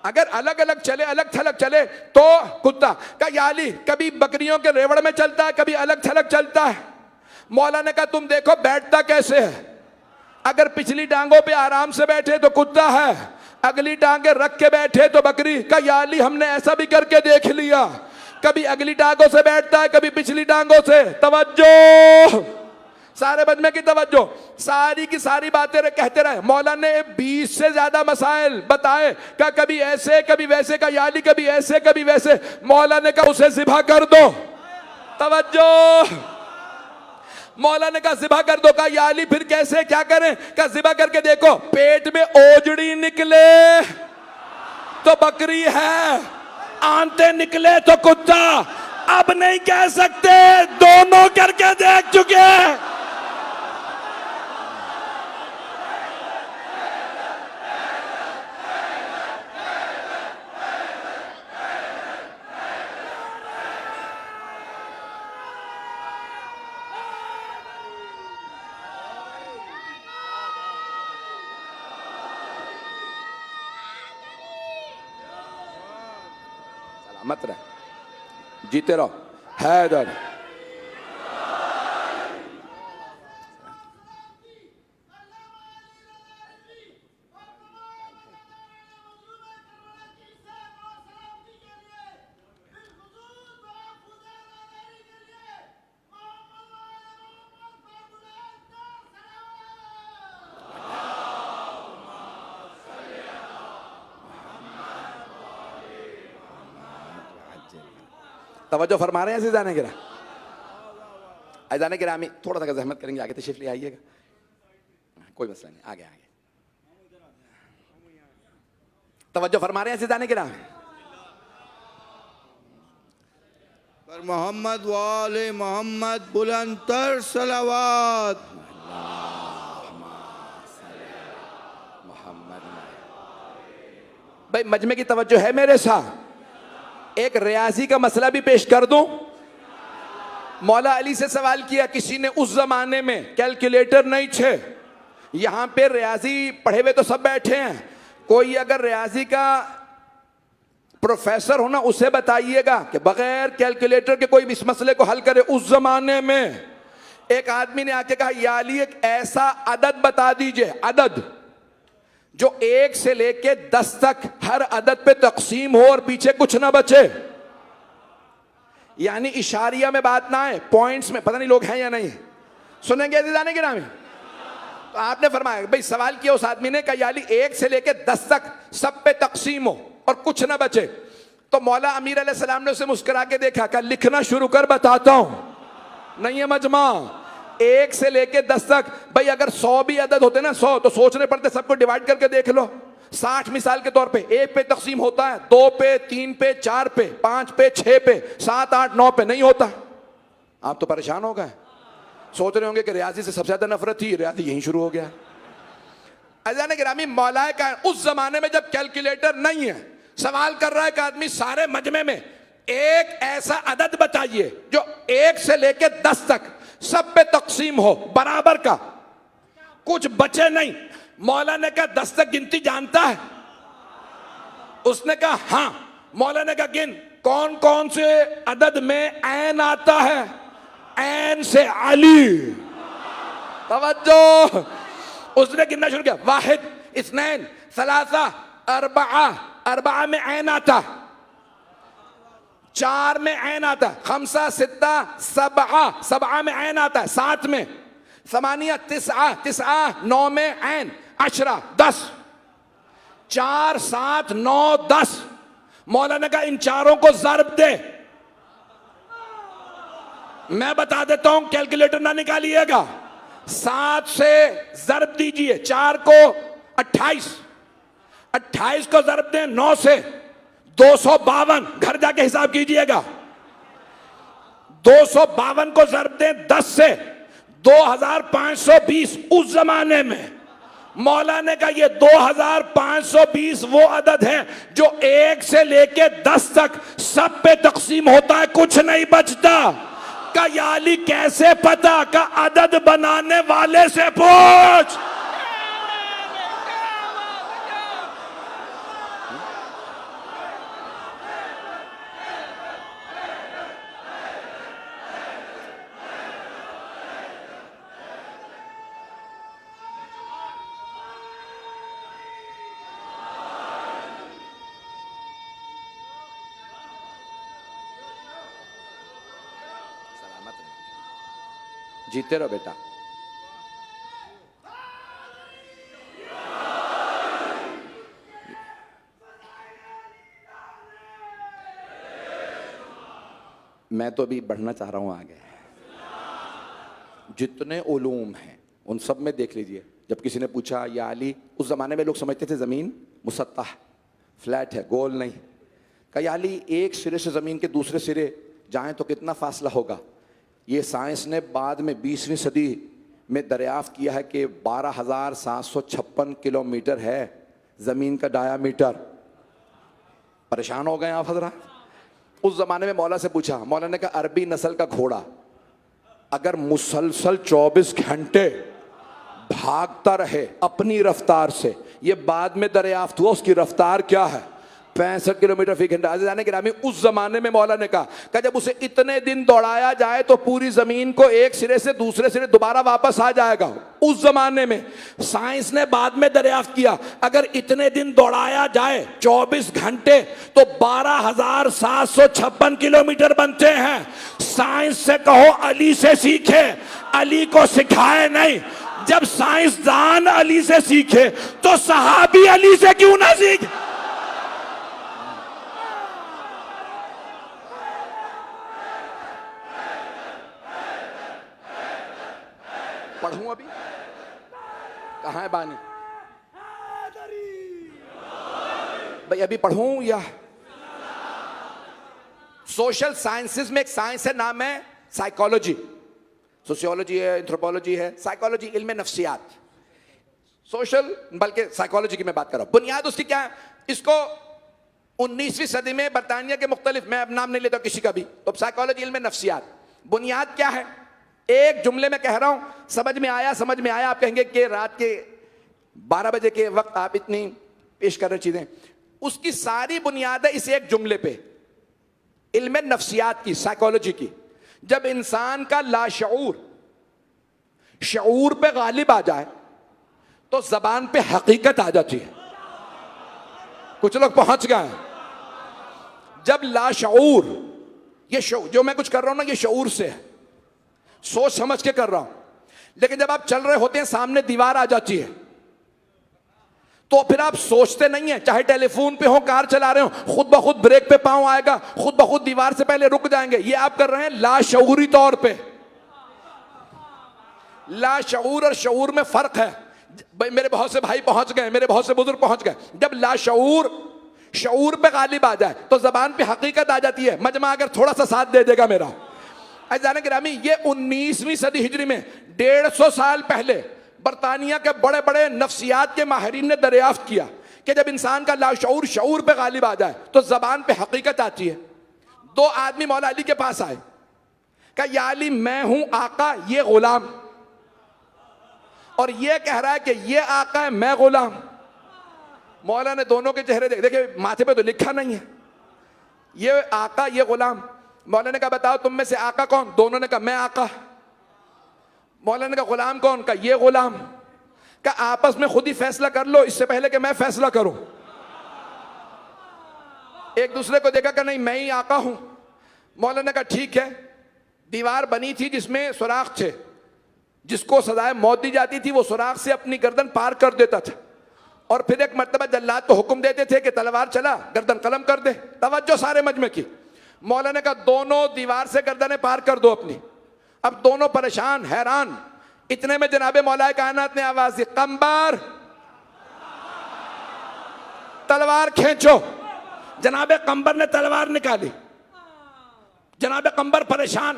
अगर अलग अलग चले, अलग थलग चले तो कुत्ता। का याली कभी बकरियों के रेवड़ में चलता है कभी अलग थलग चलता है। मौला ने कहा तुम देखो बैठता कैसे है, अगर पिछली टांगों पे आराम से बैठे तो कुत्ता है, अगली टांगे रख के बैठे तो बकरी। का याली हमने ऐसा भी करके देख लिया, कभी अगली टांगों से बैठता है, कभी पिछली टांगों से। तवज्जो, सारे मजमे की तवज्जो। सारी की सारी बातें कहते रहे। मौला ने 20 से ज्यादा मसाइल बताए का, कभी ऐसे कभी वैसे का, यानी कभी ऐसे कभी वैसे। मौला ने कहा उसे ज़िबा कर दो। तवज्जो, मौला ने कहा ज़िबा कर दो। का याली फिर कैसे, क्या करें? का ज़िबा करके देखो, पेट में ओजड़ी निकले तो बकरी है, आंते निकले तो कुत्ता। अब नहीं कह सकते, दोनों करके देख चुके हैं। मत रहे, जीते रहो। हैदर, तवज्जो फरमा रहे हैं अज़ीज़ान गिरा। अज़ीज़ान गिरामी, थोड़ा सा जहमत करेंगे, आगे तशरीफ ले आइएगा, कोई मसला नहीं, आगे आगे। तवज्जो फरमा रहे हैं अज़ीज़ान गिरा। पर मोहम्मद वाले मोहम्मद बुलंदतर सलावत। भाई मजमे की तवज्जो है मेरे साथ। एक रियाजी का मसला भी पेश कर दूं। मौला अली से सवाल किया किसी ने, उस जमाने में कैलकुलेटर नहीं थे, यहां पे रियाजी पढ़े हुए तो सब बैठे हैं, कोई अगर रियाजी का प्रोफेसर हो ना, उसे बताइएगा कि बगैर कैलकुलेटर के कोई भी इस मसले को हल करे। उस जमाने में एक आदमी ने आके कहा, या अली एक ऐसा अदद बता दीजिए, अदद जो 1 से लेके 10 तक हर अदद पे तकसीम हो और पीछे कुछ ना बचे, यानी इशारिया में बात ना आए, पॉइंट्स में। पता नहीं लोग हैं या नहीं, सुनेंगे अज़ीज़ान गिरामी? तो आपने फरमाया, भाई सवाल किया उस आदमी ने, कहा यानी 1 से लेके 10 तक सब पे तकसीम हो और कुछ ना बचे। तो मौला अमीर अलैहिस्सलाम ने उसे मुस्कुरा के देखा, कहा लिखना शुरू कर, बताता हूं। नहीं है मजमा, 1 से लेके 10 तक। भाई अगर 100 भी अदद होते ना, 100, तो सोचने पड़ते, सबको डिवाइड करके देख लो। 60 मिसाल के तौर पे 1 पे तकसीम होता है, 2 पे, 3 पे, 4 पे, 5 पे, 6 पे, 7, 8, 9 पे नहीं होता। आप तो परेशान हो गए, सोच रहे होंगे कि रियाजी से सबसे ज्यादा नफरत थी, रियाजी यहीं शुरू हो गया। अज़ीज़ान गिरामी, मौलाए का उस जमाने में जब कैलकुलेटर नहीं है, सवाल कर रहा है कि आदमी सारे मजमे में एक ऐसा अदद बताइए जो 1 से लेके 10 तक सब पे तकसीम हो, बराबर का, कुछ बचे नहीं। मौला ने कहा 10 तक गिनती जानता है? उसने कहा हां। मौला ने कहा गिन, कौन कौन से अदद में ऐन आता है? ऐन से अली। तवज्जो, उसने गिनना शुरू किया, वाहिद, इस्नैन, सलासा, अरबआ, अरबआ में ऐन आता, 4 में ऐन आता, खमसा, सित्ता, सबआ, सबआ में ऐन आता है, 7 में, समानिया, तिसआ, तिसआ, 9 में ऐन, अशरा, 10, 4, 7, 9, 10। मौला ने कहा इन चारों को ज़र्ब दे। मैं बता देता हूं, कैलकुलेटर ना निकालिएगा। 7 से ज़र्ब दीजिए, 4 को 28, 28 को ज़र्ब दें 9 से, 252। घर जाके हिसाब कीजिएगा। 252 को ज़र्ब दें 10 से, 2520। उस जमाने में मौला ने कहा ये 2520 वो अदद है जो 1 से लेके 10 तक सब पे तकसीम होता है, कुछ नहीं बचता। का याली कैसे पता? का अदद बनाने वाले से पूछ। जीते रहो बेटा। मैं तो अभी बढ़ना चाह रहा हूं आगे। जितने उलूम हैं उन सब में देख लीजिए, जब किसी ने पूछा या अली, उस जमाने में लोग समझते थे जमीन मुसत्तह फ्लैट है, गोल नहीं। कहा अली एक सिरे से जमीन के दूसरे सिरे जाएं तो कितना फासला होगा। ये साइंस ने बाद में 20वीं सदी में दरियाफ्त किया है कि 12,756 किलोमीटर है जमीन का डायामीटर। परेशान हो गए आप हजरात। उस जमाने में मौला से पूछा, मौला ने कहा अरबी नस्ल का घोड़ा अगर मुसलसल 24 घंटे भागता रहे अपनी रफ्तार से, ये बाद में दरियाफ्त हुआ उसकी रफ्तार क्या है, 65 किलोमीटर फी घंटा। जाने गिरामी, उस जमाने में मौला ने कहा जब उसे इतने दिन दौड़ाया जाए तो पूरी जमीन को एक सिरे से दूसरे सिरे दोबारा वापस आ जाएगा। उस जमाने में साइंस ने बाद में दरियाफ्त किया अगर इतने दिन दौड़ाया जाए 24 घंटे तो 12,756 किलोमीटर बनते हैं। साइंस से कहो अली से सीखे, अली को सिखाए नहीं। जब साइंसदान अली से सीखे तो सहाबी अली से क्यों ना सीखे। पढ़ूं अभी, कहां है बानी भाई, अभी पढ़ूं या? सोशल साइंसेस में एक साइंस है, नाम है साइकोलॉजी। सोशियोलॉजी है, एंथ्रोपोलॉजी है, साइकोलॉजी इल्म नफ्सियात। सोशल बल्कि साइकोलॉजी की मैं बात कर रहा हूं। बुनियाद उसकी क्या है? इसको 19वीं सदी में बरतानिया के मुख्तलिफ, मैं अब नाम नहीं लेता किसी का भी, तो साइकोलॉजी इल्म नफ्सियात। बुनियाद क्या है? एक जुमले में कह रहा हूं, समझ में आया समझ में आया। आप कहेंगे कि रात के 12 बजे के वक्त आप इतनी पेश कर रहे चीजें, उसकी सारी बुनियाद है इस एक जुमले पे, इल्म नफ्सियात की, साइकोलॉजी की। जब इंसान का लाशऊर शऊर पे गालिब आ जाए तो जबान पे हकीकत आ जाती है। कुछ लोग पहुंच गए। जब लाशऊर, ये जो मैं कुछ कर रहा हूं ना, ये शऊर से है, सोच समझ के कर रहा हूं। लेकिन जब आप चल रहे होते हैं सामने दीवार आ जाती है तो फिर आप सोचते नहीं है, चाहे टेलीफोन पे हो, कार चला रहे हो, खुद ब खुद ब्रेक पे पांव आएगा, खुद ब खुद दीवार से पहले रुक जाएंगे। ये आप कर रहे हैं लाशऊरी तौर पे। लाशऊर और शऊर में फर्क है। मेरे बहुत से भाई पहुंच गए, मेरे बहुत से बुजुर्ग पहुंच गए। जब लाशऊर शऊर पे गालिब आ जाए तो जबान पे हकीकत आ जाती है। मजमा अगर थोड़ा सा साथ दे देगा मेरा, अज़ान गिरामी, ये 19वीं सदी हिजरी में 150 साल पहले बरतानिया के बड़े बड़े नफ्सियात के माहिरीन ने दरियाफ्त किया कि जब इंसान का लाशऊर शऊर पे गालिब आ जाए तो जबान पे हकीकत आती है। 2 आदमी मौला अली के पास आए, कहा या अली मैं हूं आका, ये गुलाम, और ये कह रहा है कि ये आका है, मैं गुलाम। मौला ने दोनों के चेहरे देखे, माथे पे तो लिखा नहीं है, ये आका ये गुलाम। मौला ने कहा बताओ तुम में से आका कौन? दोनों ने कहा मैं आका। मौला ने कहा गुलाम कौन? का ये गुलाम। का आपस में खुद ही फैसला कर लो इससे पहले कि मैं फैसला करूं। एक दूसरे को देखा कि नहीं मैं ही आका हूं। मौला ने कहा ठीक है। दीवार बनी थी जिसमें सुराख थे, जिसको सजाए मौत दी जाती थी वो सुराख से अपनी गर्दन पार कर देता था। और फिर एक मर्तबा जल्लाद को हुक्म देते थे कि तलवार चला, गर्दन कलम कर दे। तवज्जो सारे मजमे की। मौला ने कहा दोनों दीवार से गर्दनें पार कर दो अपनी। अब दोनों परेशान हैरान। इतने में जनाबे मौलाए कायनात ने आवाज दी, कंबर तलवार खींचो। जनाबे कंबर ने तलवार निकाली। जनाबे कंबर परेशान,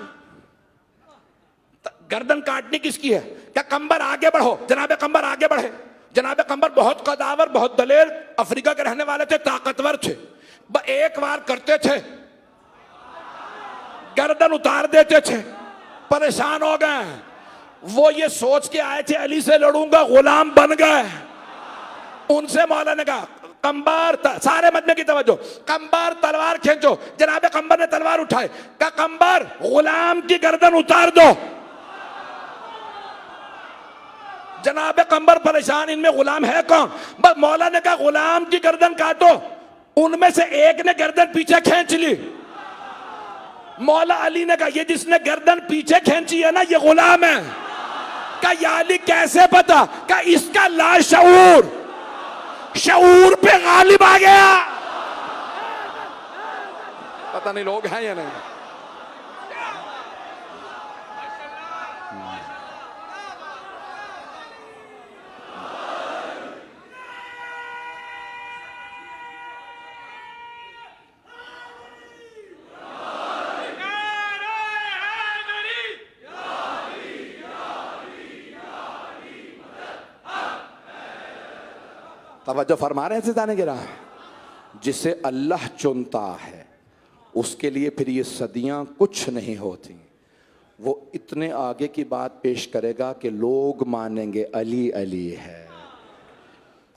गर्दन काटनी किसकी है? क्या कंबर आगे बढ़ो। जनाबे कंबर आगे बढ़े। जनाबे कंबर बहुत कदावर, बहुत दलेर, अफ्रीका के रहने वाले थे, ताकतवर थे। एक बार करते थे गर्दन उतार देते थे। परेशान हो गए। वो ये सोच के आए थे अली से लड़ूंगा, गुलाम बन गए। उनसे मौला ने कहा कंबर, सारे मजमे की तवज्जो, कंबर तलवार खींचो। जनाबे कंबर ने तलवार उठाई। कहा कंबर गुलाम की गर्दन उतार दो। जनाबे कंबर परेशान, इनमें गुलाम है कौन? बस मौला ने कहा गुलाम की गर्दन काटो। उनमें से एक ने गर्दन पीछे खींच ली। मौला अली ने कहा ये जिसने गर्दन पीछे खींची है ना ये गुलाम है। का या अली कैसे पता? का इसका लाशऊर शऊर पे गालिब आ गया। पता नहीं लोग हैं या नहीं। तवज्जो फरमा रहे हैं सिताने गिरा। जिसे अल्लाह चुनता है उसके लिए फिर ये सदियां कुछ नहीं होती। वो इतने आगे की बात पेश करेगा कि लोग मानेंगे अली अली है।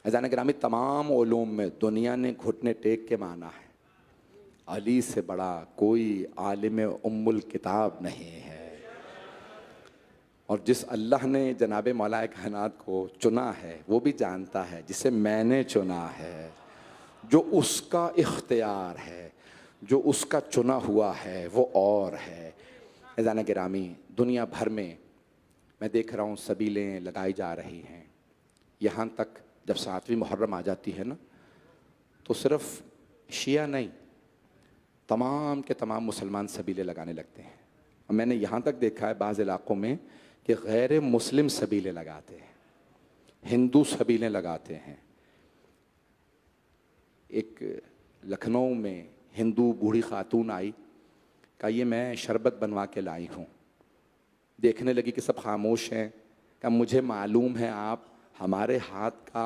अज़ान गिरामी तमाम उलूम में दुनिया ने घुटने टेक के माना है अली से बड़ा कोई आलिम उम्मुल किताब नहीं है। और जिस अल्लाह ने जनाब मौलाए कायनात को चुना है वो भी जानता है जिसे मैंने चुना है, जो उसका इख्तियार है, जो उसका चुना हुआ है वो और है। अज़ान गिरामी दुनिया भर में मैं देख रहा हूँ सबीलें लगाई जा रही हैं। यहाँ तक जब 7वीं मुहर्रम आ जाती है ना तो सिर्फ शिया नहीं तमाम के तमाम मुसलमान सबीले लगाने लगते हैं। और मैंने यहाँ तक देखा है बाज़ इलाक़ों में कि गैर मुस्लिम सबीले लगाते हैं, हिंदू सबीलें लगाते हैं। एक लखनऊ में हिंदू बूढ़ी खातून आई, कहा ये मैं शरबत बनवा के लाई हूँ। देखने लगी कि सब खामोश हैं। कहा मुझे मालूम है आप हमारे हाथ का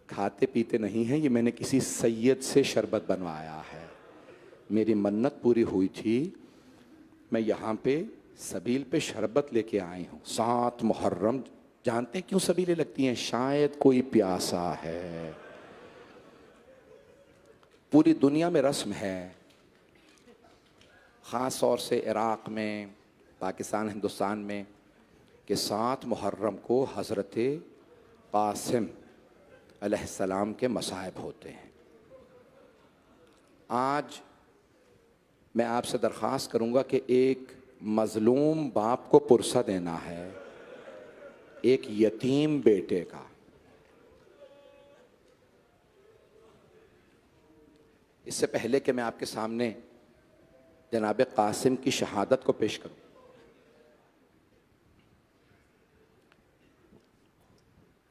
खाते पीते नहीं हैं, ये मैंने किसी सैयद से शरबत बनवाया है। मेरी मन्नत पूरी हुई थी, मैं यहाँ पे सबील पे शरबत लेके आई हूँ। 7 मुहर्रम जानते हैं क्यों सबीलें लगती हैं? शायद कोई प्यासा है। पूरी दुनिया में रस्म है, ख़ास तौर से इराक़ में, पाकिस्तान, हिंदुस्तान में, कि 7 मुहर्रम को हज़रत क़ासिम अलैहिस्सलाम के मसाइब होते हैं। आज मैं आपसे दरख्वास्त करूँगा कि एक मज़लूम बाप को पुरसा देना है एक यतीम बेटे का। इससे पहले कि मैं आपके सामने जनाब क़ासिम की शहादत को पेश करूँ,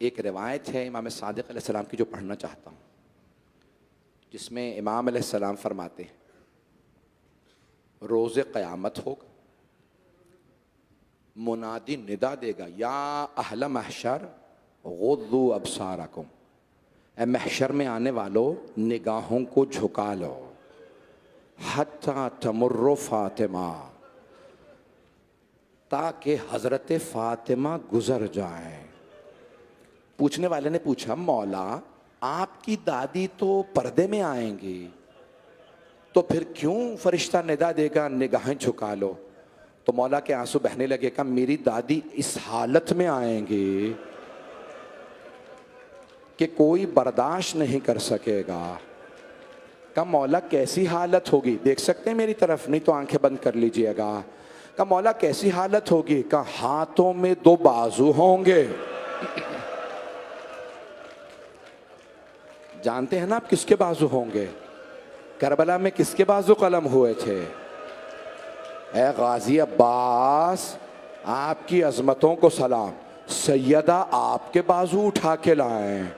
एक रिवायत है इमाम सादिक़ अलैहिस्सलाम की जो पढ़ना चाहता हूँ, जिसमें इमाम अलैहिस्सलाम फरमाते हैं रोज़े क़यामत होगा, मुनादी निदा देगा या अहल महशर गुद्दू अबसारकुम, ए महशर में आने वालों निगाहों को झुका लो, हत्ता तमुर्रो फातिमा, ताकि हज़रत फ़ातिमा गुज़र जाएं। पूछने वाले ने पूछा मौला आपकी दादी तो पर्दे में आएंगी, तो फिर क्यों फरिश्ता निदा देगा निगाहें झुका लो? तो मौला के आंसू बहने लगे। कहा मेरी दादी इस हालत में आएंगी कि कोई बर्दाश्त नहीं कर सकेगा। कहा मौला कैसी हालत होगी? देख सकते हैं मेरी तरफ? नहीं तो आंखें बंद कर लीजिएगा। कहा मौला कैसी हालत होगी? कहा हाथों में 2 बाजू होंगे। जानते हैं ना आप किसके बाजू होंगे? करबला में किसके बाजू कलम हुए थे? ए गाजी अब्बास आपकी अजमतों को सलाम, सैयदा आपके बाजू उठा के लाएं।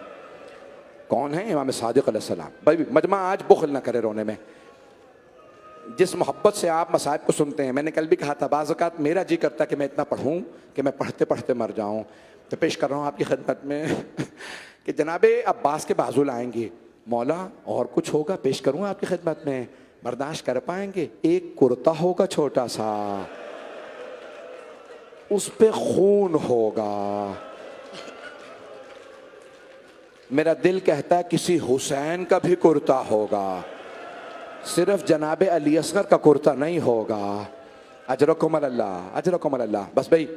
कौन है? इमाम सादिक़ अलैहिस्सलाम। भाई मजमा आज बुख़ल ना करे रोने में। जिस मोहब्बत से आप मसाइब को सुनते हैं, मैंने कल भी कहा था बाज़ औक़ात मेरा जी करता कि मैं इतना पढ़ूं कि मैं पढ़ते पढ़ते मर जाऊं। तो पेश कर रहा हूं आपकी खिदमत में कि जनाबे अब्बास के बाजू लाएंगे। मौला और कुछ होगा? पेश करूँ आपकी खिदमत में, बर्दाश्त कर पाएंगे? एक कुर्ता होगा छोटा सा, उस पे खून होगा। मेरा दिल कहता है किसी हुसैन का भी कुर्ता होगा, सिर्फ जनाबे अली असगर का कुर्ता नहीं होगा। अजरकुम अल्लाह, अजरकुम अल्लाह। बस भाई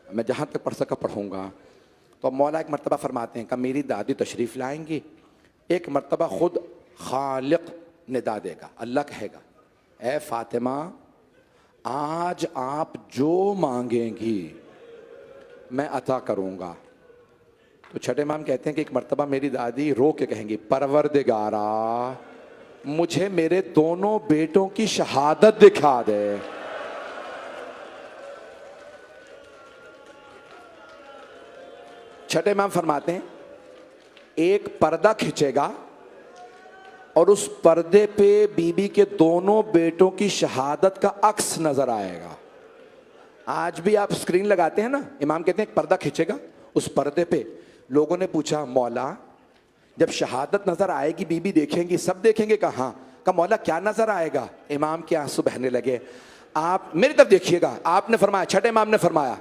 मैं जहाँ तक पढ़ सका पढ़ूँगा। तो मौला एक मरतबा फरमाते हैं कि मेरी दादी तशरीफ़ लाएंगी, एक मरतबा ख़ुद खालिक निदा देगा। अल्लाह कहेगा, ए फातिमा, आज आप जो मांगेंगी मैं अता करूंगा। तो छठे इमाम कहते हैं कि एक मर्तबा मेरी दादी रो के कहेंगी, परवरदिगारा मुझे मेरे दोनों बेटों की शहादत दिखा दे। छठे इमाम फरमाते हैं, एक पर्दा खिंचेगा और उस पर्दे पे बीबी के दोनों बेटों की शहादत का अक्स नजर आएगा। आज भी आप स्क्रीन लगाते हैं ना, इमाम कहते हैं एक पर्दा खिंचेगा, उस पर्दे पे लोगों ने पूछा, मौला जब शहादत नजर आएगी बीबी देखेंगी, सब देखेंगे, कहा मौला क्या नजर आएगा? इमाम के आंसू बहने लगे। आप मेरी तरफ देखिएगा, आपने फरमाया, छठे इमाम ने फरमाया,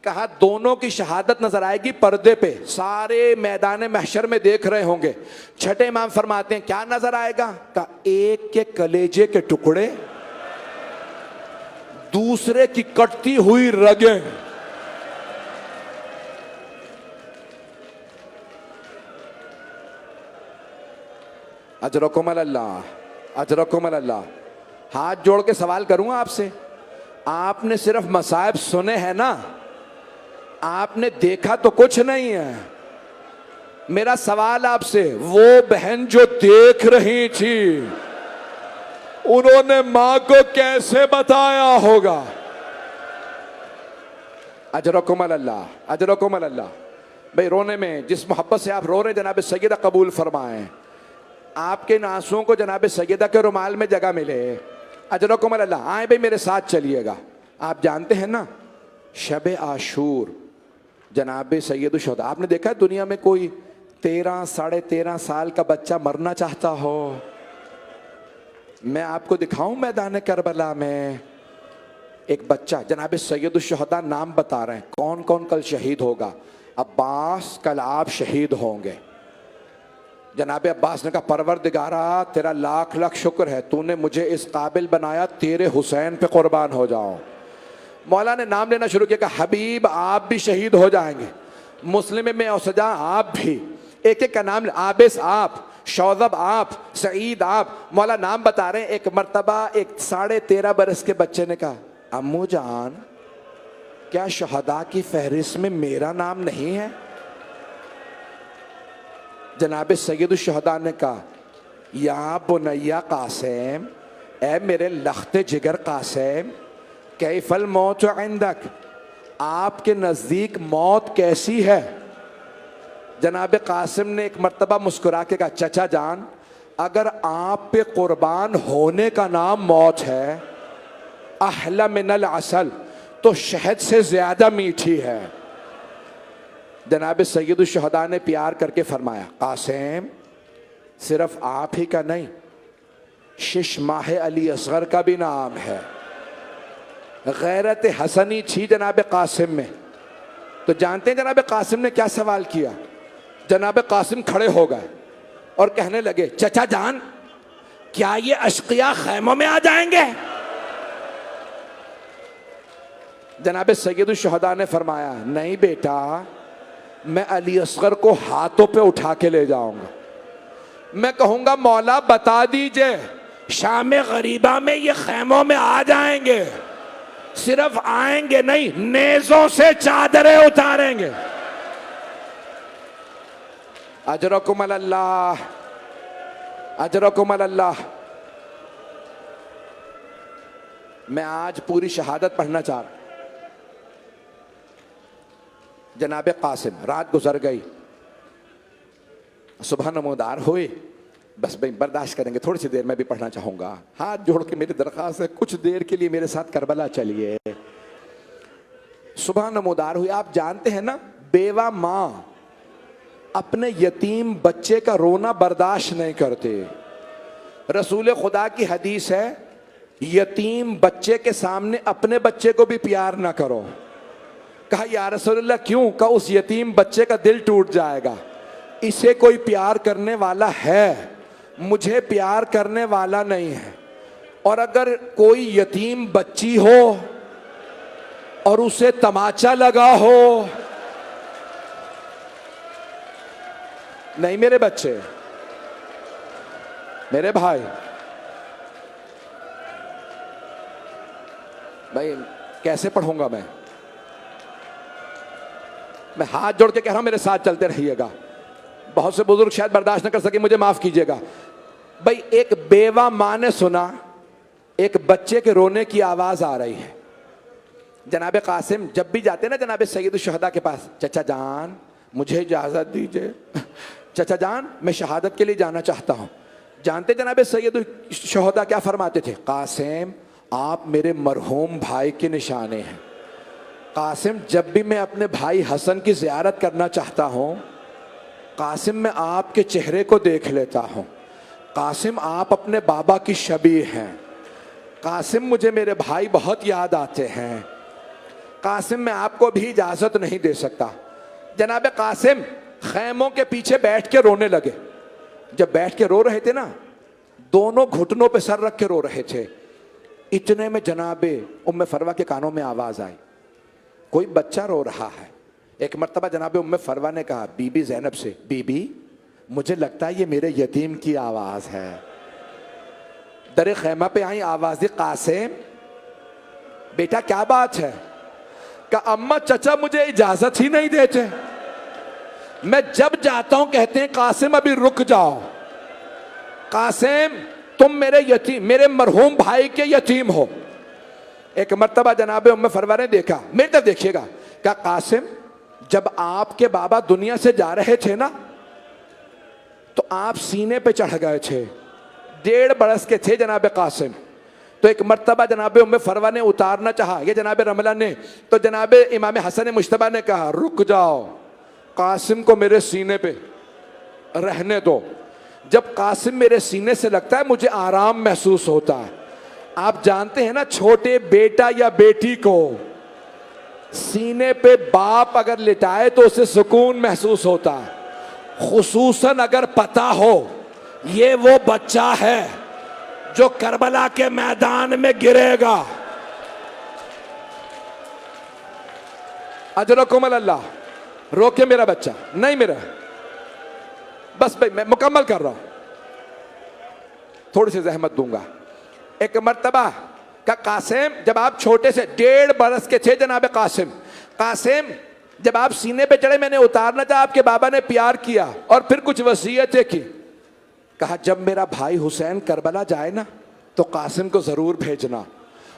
कहा दोनों की शहादत नजर आएगी पर्दे पे, सारे मैदान महशर में देख रहे होंगे। छठे इमाम फरमाते हैं क्या नजर आएगा? कहा एक के कलेजे के टुकड़े, दूसरे की कटती हुई रगें। अजरकुम अल्लाह, अजरकुम अल्लाह। हाथ जोड़ के सवाल करूंगा आपसे, आपने सिर्फ मसाइब सुने हैं ना, आपने देखा तो कुछ नहीं है। मेरा सवाल आपसे, वो बहन जो देख रही थी उन्होंने मां को कैसे बताया होगा? अजरकुम अल्लाह, अजरकुम अल्लाह। भाई रोने में जिस मोहब्बत से आप रो रहे, जनाब सैयदा कबूल फरमाएं, आपके इन आंसुओं को जनाब सैयदा के रुमाल में जगह मिले। अजरकुम अल्लाह। आए भाई मेरे साथ चलिएगा। आप जानते हैं ना, शब आशूर जनाब सैयद शुहदा, आपने देखा है दुनिया में कोई 13 साढ़े 13 साल का बच्चा मरना चाहता हो? मैं आपको दिखाऊं मैदान करबला में एक बच्चा, जनाब सैयद शुहदा नाम बता रहे हैं कौन कौन कल शहीद होगा। अब्बास, कल आप शहीद होंगे। जनाब अब्बास ने कहा, परवरदिगारा तेरा लाख लाख शुक्र है, तूने मुझे इस काबिल बनाया, तेरे हुसैन पे कुर्बान हो जाओ। मौला ने नाम लेना शुरू किया, कहा हबीब आप भी शहीद हो जाएंगे, मुस्लिम में औसजा आप भी, एक एक का नाम, आबिस आप, शौजब आप, सईद आप, मौला नाम बता रहे हैं। एक मर्तबा एक 13.5 बरस के बच्चे ने कहा, अम्मू जान क्या शहदा की फहरिस्त में मेरा नाम नहीं है? जनाब सैयद शुहदा ने कहा, या बुनैया कासिम, ए मेरे लख्ते जिगर कासिम, कैफल मौत इंदक, आपके नज़दीक मौत कैसी है? जनाब कासिम ने एक मर्तबा मुस्कुरा के कहा, चचा जान अगर आप पे कुर्बान होने का नाम मौत है, अहला मिनल असल, तो शहद से ज्यादा मीठी है। जनाब सैयद शुहदा ने प्यार करके फरमाया, कासिम सिर्फ आप ही का नहीं, शिश माह अली असगर का भी नाम है। गैरत हसनी थी जनाब कासिम में। तो जानते हैं जनाब कासिम ने क्या सवाल किया? जनाब कासिम खड़े हो गए और कहने लगे, चचा जान क्या ये अशकिया खैमों में आ जाएंगे? जनाब सैयद शुहदा ने फरमाया, नहीं बेटा, मैं अली असगर को हाथों पे उठा के ले जाऊंगा। मैं कहूंगा मौला बता दीजिए, शाम गरीबा में ये खैमों में आ जाएंगे, सिर्फ आएंगे नहीं, नेज़ों से चादरें उतारेंगे। अजरकुम अल्लाह, अजरकुम अल्लाह। मैं आज पूरी शहादत पढ़ना चाह रहा। जनाब कासिम, रात गुजर गई, सुबह नमोदार हुए, बस भाई बर्दाश्त करेंगे, थोड़ी सी देर में भी पढ़ना चाहूंगा। हाथ जोड़ के मेरी दरख्वास्त है, कुछ देर के लिए मेरे साथ करबला चलिए। सुबह नमोदार हुई। आप जानते हैं ना, बेवा माँ अपने यतीम बच्चे का रोना बर्दाश्त नहीं करते। रसूल खुदा की हदीस है, यतीम बच्चे के सामने अपने बच्चे को भी प्यार ना करो। कहा या रसूलल्लाह क्यों? कहा उस यतीम बच्चे का दिल टूट जाएगा। इसे कोई प्यार करने वाला है, मुझे प्यार करने वाला नहीं है। और अगर कोई यतीम बच्ची हो और उसे तमाचा लगा हो, नहीं मेरे बच्चे, मेरे भाई, भाई कैसे पढ़ूंगा मैं हाथ जोड़ के कह रहा हूं मेरे साथ चलते रहिएगा। बहुत से बुजुर्ग शायद बर्दाश्त न कर सके, मुझे माफ कीजिएगा। भाई एक बेवा मां ने सुना एक बच्चे के रोने की आवाज आ रही है। जनाबे कासिम जब भी जाते ना जनाबे सैयद शुहदा के पास, चचा जान मुझे इजाजत दीजिए, चचा जान मैं शहादत के लिए जाना चाहता हूं। जानते जनाबे सैयद शुहदा क्या फरमाते थे? कासिम आप मेरे मरहूम भाई के निशाने हैं। कासिम जब भी मैं अपने भाई हसन की ज़ियारत करना चाहता हूँ, कासिम मैं आपके चेहरे को देख लेता हूँ। कासिम आप अपने बाबा की शबीह हैं। कासिम मुझे मेरे भाई बहुत याद आते हैं। कासिम मैं आपको भी इजाज़त नहीं दे सकता। जनाब कासिम खैमों के पीछे बैठ के रोने लगे। जब बैठ के रो रहे थे ना, दोनों घुटनों पे सर रख के रो रहे थे। इतने में जनाबे उम्मे फरवा के कानों में आवाज़ आई, कोई बच्चा रो रहा है। एक मर्तबा जनाबे उम्मे फरवा ने कहा बीबी ज़ैनब से, बीबी मुझे लगता है ये मेरे यतीम की आवाज़ है। दरे खैमा पे आई आवाज़ दी, कासिम बेटा क्या बात है? का अम्मा चचा मुझे इजाज़त ही नहीं देते। मैं जब जाता हूं कहते हैं कासिम अभी रुक जाओ, कासिम तुम मेरे मरहूम भाई के यतीम हो। एक मर्तबा जनाबे उम्मे फरवा ने देखा, मेरी तरफ देखिएगा, क्या कासिम जब आपके बाबा दुनिया से जा रहे थे ना तो आप सीने पे चढ़ गए थे, 1.5 बरस के थे जनाबे कासिम। तो एक मर्तबा जनाबे उम्मे फरवा ने उतारना चाहा, ये जनाबे रमला ने, तो जनाबे इमाम हसन मुश्तबा ने कहा रुक जाओ, कासिम को मेरे सीने पे रहने दो। जब कासिम मेरे सीने से लगता है मुझे आराम महसूस होता है। आप जानते हैं ना, छोटे बेटा या बेटी को सीने पे बाप अगर लिटाए तो उसे सुकून महसूस होता है। खुसूसन अगर पता हो ये वो बच्चा है जो करबला के मैदान में गिरेगा। अजरकुम अल्लाह। रोके मेरा बच्चा नहीं, मेरा बस भाई मैं मुकम्मल कर रहा हूं, थोड़ी सी जहमत दूंगा। एक मर्तबा का कासिम जब आप छोटे से 1.5 बरस के थे जनाबे कासिम जब आप सीने पे चढ़े, मैंने उतारना था, आपके बाबा ने प्यार किया और फिर कुछ वसीयतें की। कहा जब मेरा भाई हुसैन करबला जाए ना तो कासिम को जरूर भेजना,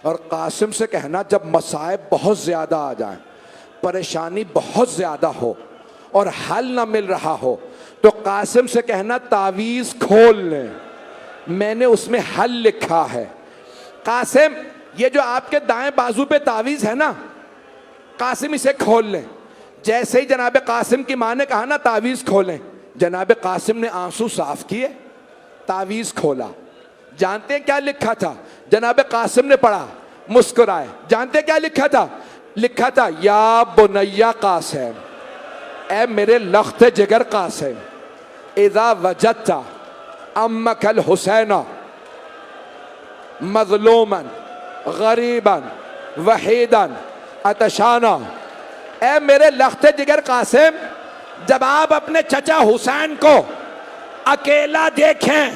और कासिम से कहना जब मसाइब बहुत ज्यादा आ जाए, परेशानी बहुत ज्यादा हो और हल ना मिल रहा हो तो कासिम से कहना तावीज़ खोल लें, मैंने उसमें हल लिखा है। कासिम ये जो आपके दाएं बाजू पे तावीज़ है ना, कासिम इसे खोल लें। जैसे ही जनाबे कासिम की माँ ने कहा ना तावीज़ खोलें, जनाबे कासिम ने आंसू साफ किए, तावीज़ खोला। जानते हैं क्या लिखा था? जनाबे कासिम ने पढ़ा, मुस्कुराए। जानते हैं क्या लिखा था? लिखा था या बुनैया कासिम, ए मेरे लख्त जिगर कासिम, इज़ा वजदता अम्मकल हुसैना मज़लूमन गरीबन वहीदन अतशाना। ए मेरे लख्ते जिगर कासिम, जब आप अपने चचा हुसैन को अकेला देखें,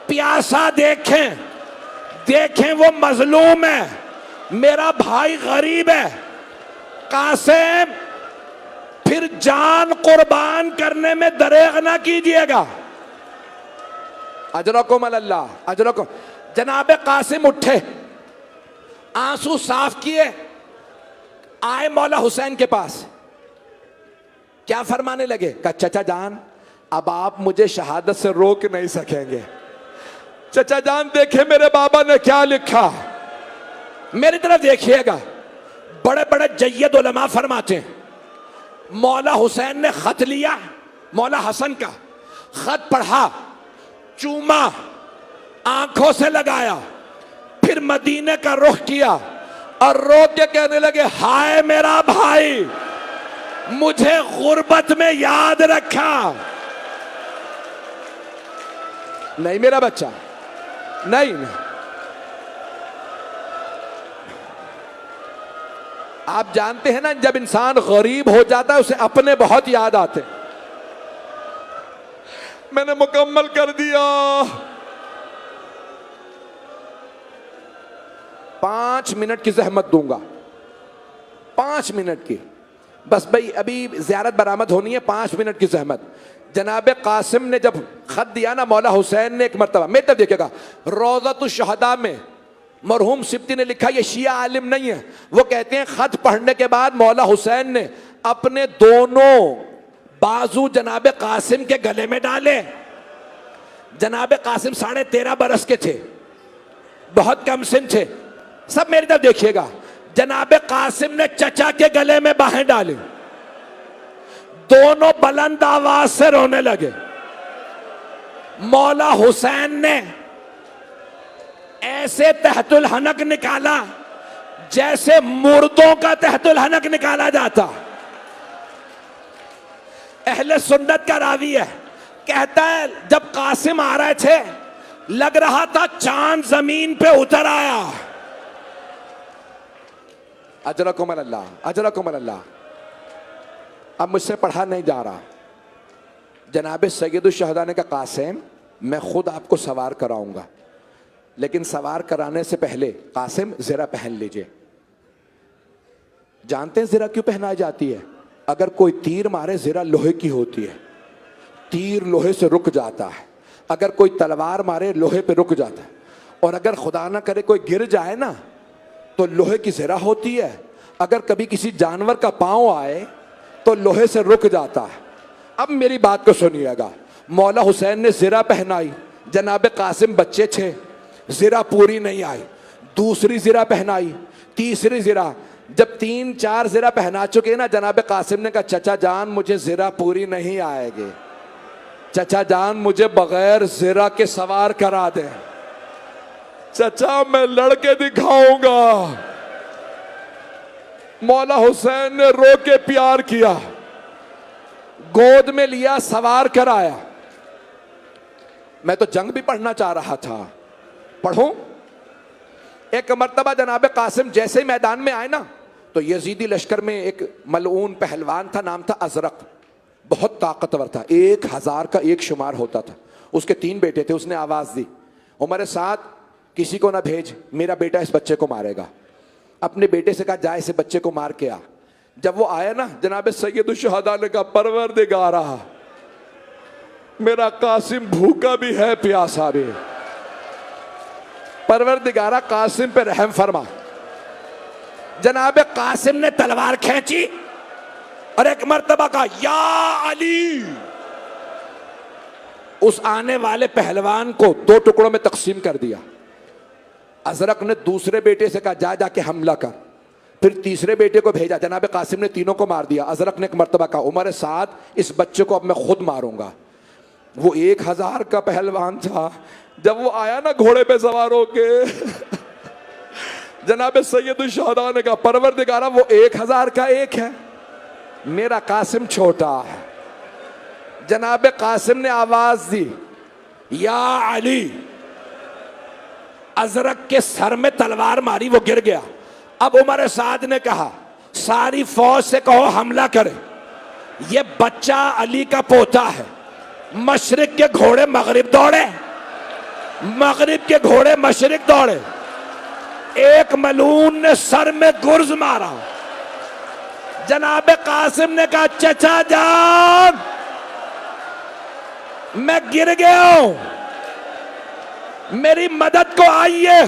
प्यासा देखें वो मजलूम है, मेरा भाई गरीब है, कासिम फिर जान कुर्बान करने में दरेग ना कीजिएगा। अजरकुम अल्लाह, अजरकुम। जनाबे कासिम उठे, आंसू साफ किए, आए मौला हुसैन के पास। क्या फरमाने लगे? कहा चचा जान अब आप मुझे शहादत से रोक नहीं सकेंगे। चचा जान देखे मेरे बाबा ने क्या लिखा, मेरी तरफ देखिएगा। बड़े बड़े जय्यद उलमा फरमाते हैं, मौला हुसैन ने खत लिया, मौला हसन का खत पढ़ा, चूमा, आंखों से लगाया, फिर मदीने का रुख किया और रो के कहने लगे हाय मेरा भाई, मुझे गुर्बत में याद रखा। नहीं मेरा बच्चा, नहीं। आप जानते हैं ना, जब इंसान गरीब हो जाता है उसे अपने बहुत याद आते। मैंने मुकम्मल कर दिया। 5 मिनट की जहमत दूंगा, 5 मिनट की बस भाई, अभी ज़ियारत बरामद होनी है, 5 मिनट की जहमत। जनाब कासिम ने जब खत दिया ना, मौला हुसैन ने एक मरतबा, मेरी तरफ देखिएगा, रोज़तुश शहदा में मरहूम सिब्ती ने लिखा, ये शिया आलिम नहीं है, वो कहते हैं खत पढ़ने के बाद मौला हुसैन ने अपने दोनों बाजू जनाब कासिम के गले में डाले। जनाब कासिम 13.5 बरस के थे, बहुत कम सिन थे। सब मेरी तरफ देखिएगा, जनाब कासिम ने चचा के गले में बाहें डाली, दोनों बुलंद आवाज से रोने लगे। मौला हुसैन ने ऐसे तहतुल हनक निकाला जैसे मुर्दों का तहतुल हनक निकाला जाता। अहले सुन्नत का रावी है, कहता है जब कासिम आ रहे थे लग रहा था चांद जमीन पे उतर आया। अजरकुम अल्लाह, अजरकुम अल्लाह। अब मुझसे पढ़ा नहीं जा रहा। जनाब सैयदुश शहदा ने कहा, कासिम मैं खुद आपको सवार कराऊंगा, लेकिन सवार कराने से पहले कासिम ज़रा पहन लीजिए। जानते हैं ज़रा क्यों पहनाई जाती है? अगर कोई तीर मारे, ज़रा लोहे की होती है, तीर लोहे से रुक जाता है। अगर कोई तलवार मारे, लोहे पे रुक जाता है। और अगर खुदा ना करे कोई गिर जाए ना, तो लोहे की ज़रा होती है। अगर कभी किसी जानवर का पाँव आए तो लोहे से रुक जाता है। अब मेरी बात को सुनिएगा, मौला हुसैन ने ज़रा पहनाई, जनाब कासिम बच्चे थे, ज़रा पूरी नहीं आई। दूसरी ज़रा पहनाई, तीसरी ज़रा, जब 3-4 ज़रा पहना चुके ना, जनाब कासिम ने कहा, चचा जान मुझे ज़रा पूरी नहीं आएगी, चचा जान मुझे बगैर ज़रा के सवार करा दे, चचा मैं लड़के दिखाऊंगा। मौला हुसैन ने रो के प्यार किया, गोद में लिया, सवार कराया। मैं तो जंग भी पढ़ना चाह रहा था, पढ़ूं। एक मर्तबा जनाब कासिम जैसे ही मैदान में आए ना, तो यजीदी लश्कर में एक मलऊन पहलवान था, नाम था अजरक, बहुत ताकतवर था, 1000 का एक शुमार होता था। उसके 3 बेटे थे। उसने आवाज़ दी, उमर साथ किसी को ना भेज, मेरा बेटा इस बच्चे को मारेगा। अपने बेटे से कहा, जा इसे बच्चे को मार के आ। जब वो आया ना, जनाब सैयदुश शहदा ने कहा, परवरदिगारा मेरा कासिम भूखा भी है, प्यासा भी, परवरदिगारा कासिम पे रहम फरमा। जनाब कासिम ने तलवार खींची और एक मर्तबा कहा, या अली। उस आने वाले पहलवान को 2 टुकड़ों में तकसीम कर दिया। अजरक ने दूसरे बेटे से कहा, जा जाके हमला कर। फिर तीसरे बेटे को भेजा, जनाब कासिम ने तीनों को मार दिया। अजरक ने एक मर्तबा कहा, उमर साथ इस बच्चे को अब मैं खुद मारूंगा। वो 1000 का पहलवान था। जब वो आया ना घोड़े पे सवार होके, जनाब सैयदुश शहदा ने कहा, परवरदिगारा वो 1000 का एक है, मेरा कासिम छोटा है। जनाब कासिम ने आवाज दी, या अली। अजरक के सर में तलवार मारी, वो गिर गया। अब उमर साद ने कहा, सारी फौज से कहो हमला करे, ये बच्चा अली का पोता है। मशरिक के घोड़े मगरिब दौड़े, मगरिब के घोड़े मशरिक दौड़े। एक मलून ने सर में गुर्ज मारा। जनाब कासिम ने कहा, चचा जान मैं गिर गया हूं, मेरी मदद को आइए।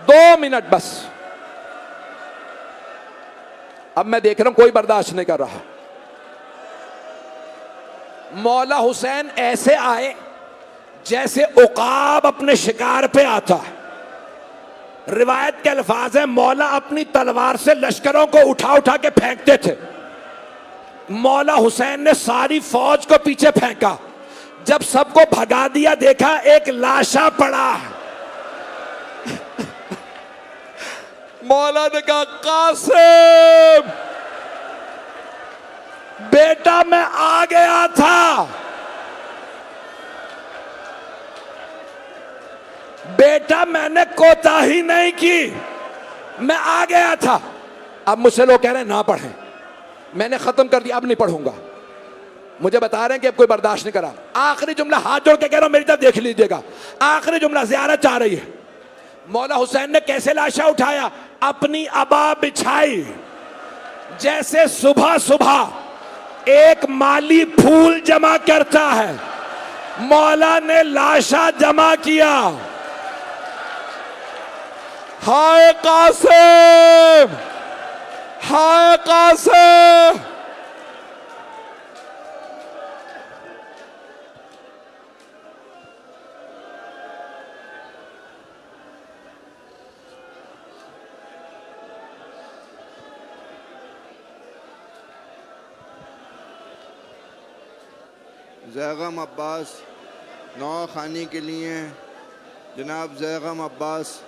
2 मिनट बस। अब मैं देख रहा हूं कोई बर्दाश्त नहीं कर रहा। मौला हुसैन ऐसे आए जैसे उकाब अपने शिकार पे आता है। रिवायत के अल्फाज है, मौला अपनी तलवार से लश्करों को उठा उठा के फेंकते थे। मौला हुसैन ने सारी फौज को पीछे फेंका। जब सबको भगा दिया, देखा एक लाशा पड़ा है। मौला ने कहा, कासिम बेटा मैं आ गया था, बेटा मैंने कोताही नहीं की, मैं आ गया था। अब मुझसे लोग कह रहे हैं ना पढ़ें, मैंने खत्म कर दिया, अब नहीं पढ़ूंगा। मुझे बता रहे हैं कि अब कोई बर्दाश्त नहीं करा। आखिरी जुमला हाथ जोड़ के कह रहा हूं, मेरी तरफ देख लीजिएगा। आखिरी जुमला, ज़ियारत चाह रही है। मौला हुसैन ने कैसे लाशा उठाया? अपनी अबा बिछाई। जैसे सुबह सुबह एक माली फूल जमा करता है, मौला ने लाशा जमा किया। हाय कासिम, हाय कासिम। ज़ैगम अब्बास नौ खानी के लिए जनाब ज़ैगम अब्बास।